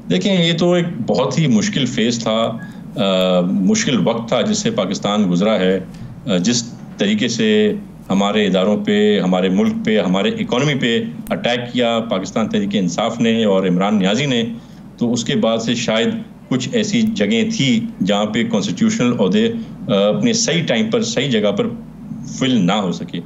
D: देखिए, ये तो एक बहुत ही मुश्किल फेज़ था, मुश्किल वक्त था जिससे पाकिस्तान गुजरा है। जिस तरीके से हमारे इदारों पे, हमारे मुल्क पे, हमारे इकॉनमी पे अटैक किया पाकिस्तान तहरीक इंसाफ ने और इमरान नियाज़ी ने, तो उसके बाद से शायद कुछ ऐसी जगह थी जहाँ पे कॉन्स्टिट्यूशनल ओहदे अपने सही टाइम पर, सही जगह पर फिल ना हो सके।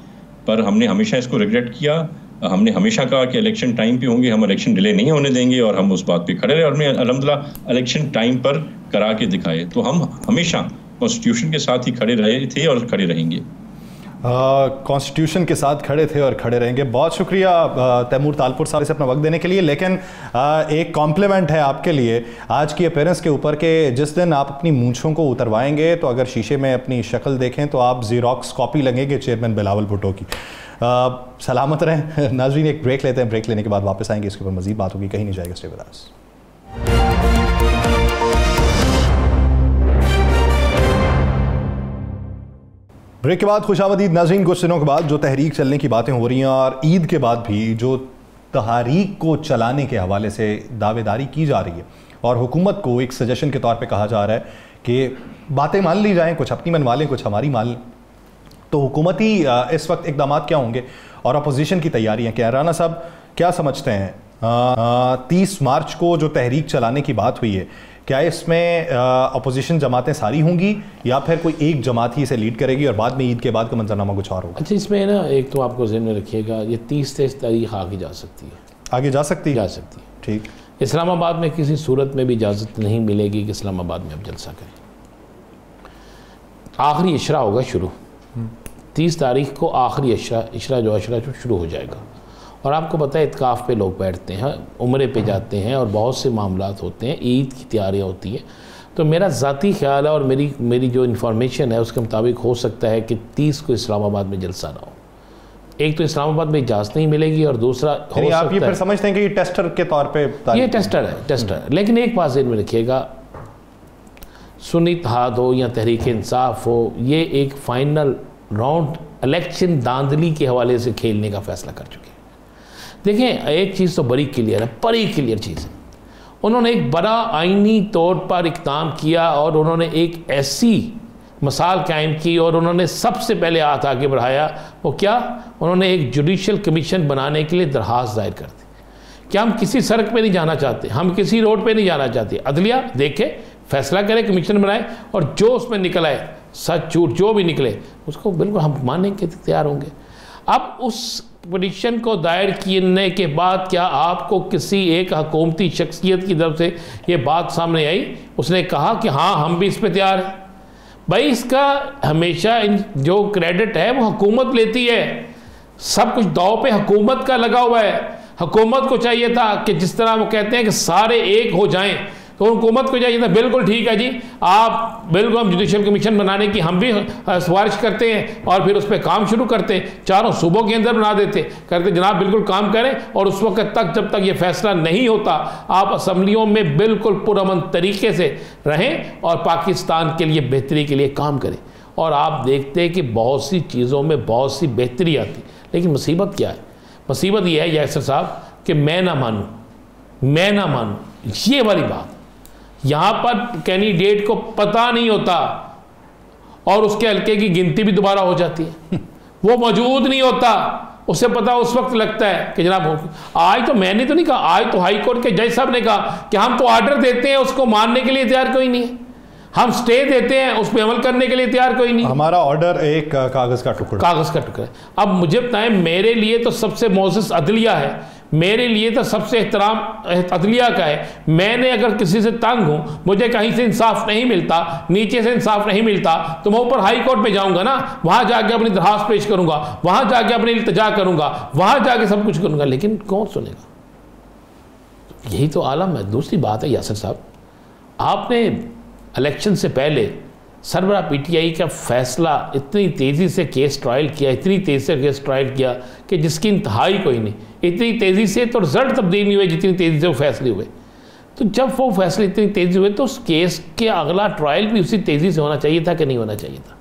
D: पर हमने हमेशा इसको रिग्रेट किया, हमने हमेशा कहा कि इलेक्शन टाइम पे होंगे, हम इलेक्शन डिले नहीं होने देंगे, और हम उस बात पे खड़े रहे, और हमने अल्हम्दुलिल्लाह इलेक्शन टाइम पर करा के दिखाए। तो हम हमेशा कॉन्स्टिट्यूशन के साथ ही खड़े रहे थे और खड़े रहेंगे।
A: कॉन्स्टिट्यूशन के साथ खड़े थे और खड़े रहेंगे। बहुत शुक्रिया तैमूर तालपुर साहब से अपना वक्त देने के लिए। लेकिन एक कॉम्प्लीमेंट है आपके लिए आज की अपीयरेंस के ऊपर कि जिस दिन आप अपनी मूंछों को उतरवाएंगे तो अगर शीशे में अपनी शक्ल देखें तो आप ज़ीरोक्स कॉपी लगेंगे चेयरमैन बिलावल भुट्टो की। सलामत रहें। नाज़रीन, एक ब्रेक लेते हैं, ब्रेक लेने के बाद वापस आएंगे, इसके ऊपर मज़ीद बात होगी, कहीं नहीं जाएगा, स्टे विद अस। ब्रेक के बाद खुशामदीद नाज़रीन। कुछ दिनों के बाद जो तहरीक चलने की बातें हो रही हैं और ईद के बाद भी जो तहरीक को चलाने के हवाले से दावेदारी की जा रही है और हुकूमत को एक सजेशन के तौर पे कहा जा रहा है कि बातें मान ली जाएं, कुछ अपनी मनवा लें, कुछ हमारी मान लें, तो हुकूमती इस वक्त इकदाम क्या होंगे और अपोजिशन की तैयारियाँ क्या? राना साहब क्या समझते हैं 30 मार्च को जो तहरीक चलाने की बात हुई है, क्या इसमें अपोजिशन जमातें सारी होंगी या फिर कोई एक जमात ही इसे लीड करेगी और बाद में ईद के बाद का मंजरनामा कुछ और होगा?
B: अच्छा, इसमें ना एक तो आपको ज़हन में रखिएगा, ये 30 तारीख आगे जा सकती है,
A: आगे जा सकती है, ठीक।
B: इस्लामाबाद में किसी सूरत में भी इजाज़त नहीं मिलेगी कि इस्लामाबाद में अब जलसा करें। आखिरी इशरा होगा शुरू 30 तारीख को, आखिरी इशरा जो शुरू हो जाएगा, और आपको पता है इत्काफ़ पे लोग बैठते हैं, उम्रे पे जाते हैं और बहुत से मामलात होते हैं, ईद की तैयारियाँ होती हैं। तो मेरा ज़ाती ख्याल है और मेरी जो इन्फॉर्मेशन है उसके मुताबिक हो सकता है कि 30 को इस्लामाबाद में जलसा ना हो। एक तो इस्लामाबाद में इजाज़त नहीं मिलेगी और दूसरा हो
A: आप ये फिर समझते हैं कि ये टेस्टर के तौर पे
B: ये टेस्टर है। लेकिन एक बात ज़हन में रखिएगा, सुन्नी इत्तेहाद हो या तहरीक इंसाफ हो, ये एक फ़ाइनल राउंड इलेक्शन धांधली के हवाले से खेलने का फ़ैसला कर चुके हैं। देखें, एक चीज़ तो बड़ी क्लियर है, बड़ी क्लियर चीज़ है, उन्होंने एक बड़ा आइनी तौर पर इक़दाम किया और उन्होंने एक ऐसी मिसाल कायम की और उन्होंने सबसे पहले हाथ आगे बढ़ाया। वो क्या? उन्होंने एक जुडिशल कमीशन बनाने के लिए दरख्वास्त दायर कर दी कि हम किसी सड़क पे नहीं जाना चाहते, हम किसी रोड पे नहीं जाना चाहते, अदलिया देखे फैसला करे, कमीशन बनाए और जो उसमें निकल आए, सच झूठ जो भी निकले, उसको बिल्कुल हम मानने के तैयार होंगे। अब उस पिटीशन को दायर करने के बाद क्या आपको किसी एक हुकूमती शख्सियत की तरफ से ये बात सामने आई, उसने कहा कि हाँ हम भी इस पर तैयार हैं? भाई, इसका हमेशा जो क्रेडिट है वो हुकूमत लेती है, सब कुछ दाव पे हुकूमत का लगा हुआ है। हुकूमत को चाहिए था कि जिस तरह वो कहते हैं कि सारे एक हो जाएं, तो हुकूमत को चाहिए था बिल्कुल ठीक है जी, आप बिल्कुल हम जुडिशल कमीशन बनाने की हम भी सिफारिश करते हैं और फिर उस पर काम शुरू करते हैं, चारों सूबों के अंदर बना देते, करते जनाब बिल्कुल काम करें और उस वक्त तक जब तक ये फैसला नहीं होता आप असम्बलियों में बिल्कुल पुरअमन तरीके से रहें और पाकिस्तान के लिए बेहतरी के लिए काम करें। और आप देखते हैं कि बहुत सी चीज़ों में बहुत सी बेहतरी आती, लेकिन मुसीबत क्या है? मुसीबत यह है यासिर साहब कि मैं ना मानूँ, ये वाली बात। यहाँ पर कैंडिडेट को पता नहीं होता और उसके हल्के की गिनती भी दोबारा हो जाती है, वो मौजूद नहीं होता, उसे पता उस वक्त लगता है कि जनाब आज तो मैंने तो नहीं कहा, आज तो हाई कोर्ट के जज साहब ने कहा कि हम तो ऑर्डर देते हैं, उसको मानने के लिए तैयार कोई नहीं है, हम स्टे देते हैं, उस पर अमल करने के लिए तैयार कोई नहीं।
A: हमारा ऑर्डर एक कागज़ का टुकड़ा है। अब मुझे बताएं, मेरे लिए तो सबसे मोअज़्ज़ज़ अदलिया है, मेरे लिए तो सबसे एहतराम अदलिया का है। मैंने अगर किसी से तंग हूँ, मुझे कहीं से इंसाफ नहीं मिलता, नीचे से इंसाफ नहीं मिलता, तो मैं ऊपर हाई कोर्ट में जाऊँगा ना, वहाँ जाके अपनी दरख्वास्त पेश करूँगा, वहाँ जाके अपनी इल्तिजा करूँगा, वहाँ जाके सब कुछ करूँगा, लेकिन कौन सुनेगा? यही तो आलम है। दूसरी बात है यासिर साहब, आपने इलेक्शन से पहले सरबरा पीटीआई का फैसला इतनी तेज़ी से केस ट्रायल किया, इतनी तेज़ी से केस ट्रायल किया कि जिसकी इंतहाई कोई नहीं, इतनी तेज़ी से तो रिजल्ट तब्दील नहीं हुए जितनी तेज़ी से वो फैसले हुए। तो जब वो फैसले इतनी तेज़ी हुए तो उस केस के अगला ट्रायल भी उसी तेज़ी से होना चाहिए था कि नहीं होना चाहिए था,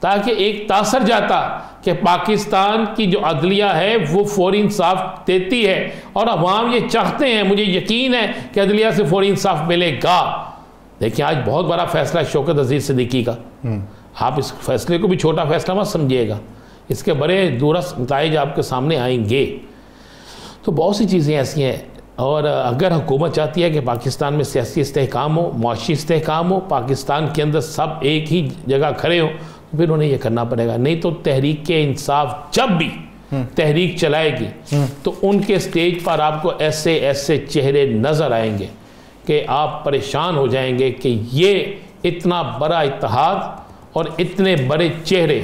A: ताकि एक तासर जाता कि पाकिस्तान की जो अदलिया है वो फौरी इंसाफ देती है और अवाम ये चाहते हैं, मुझे यकीन है कि अदलिया से फौरी इंसाफ मिलेगा। देखिए, आज बहुत बड़ा फैसला है शौकत अजीज़ सिद्दीकी का, आप इस फैसले को भी छोटा फैसला मत समझिएगा, इसके बड़े दूरस्थ नताइज आपके सामने आएंगे। तो बहुत सी चीज़ें ऐसी हैं, और अगर हुकूमत चाहती है कि पाकिस्तान में सियासी इस्तेहकाम हो, मुआशी इस्तेहकाम हो, पाकिस्तान के अंदर सब एक ही जगह खड़े हों, तो फिर उन्हें यह करना पड़ेगा। नहीं तो तहरीक इंसाफ जब भी तहरीक चलाएगी तो उनके स्टेज पर आपको ऐसे ऐसे चेहरे नज़र आएंगे कि आप परेशान हो जाएंगे कि ये इतना बड़ा इत्तेहाद और इतने बड़े चेहरे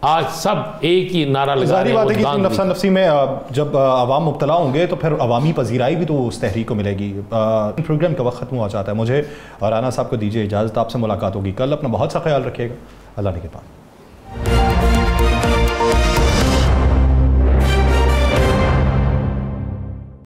A: आज सब एक ही नारा लगा रहे हैं। बात है कि नफ्सा नफ्सी में जब अवाम मुब्तला होंगे तो फिर अवामी पजीराई भी तो उस तहरीक को मिलेगी। प्रोग्राम का वक्त खत्म हो जाता है, मुझे और राना साहब को दीजिए इजाज़त, आपसे मुलाकात होगी कल। अपना बहुत सा ख्याल रखिएगा, अल्लाह ने के पास।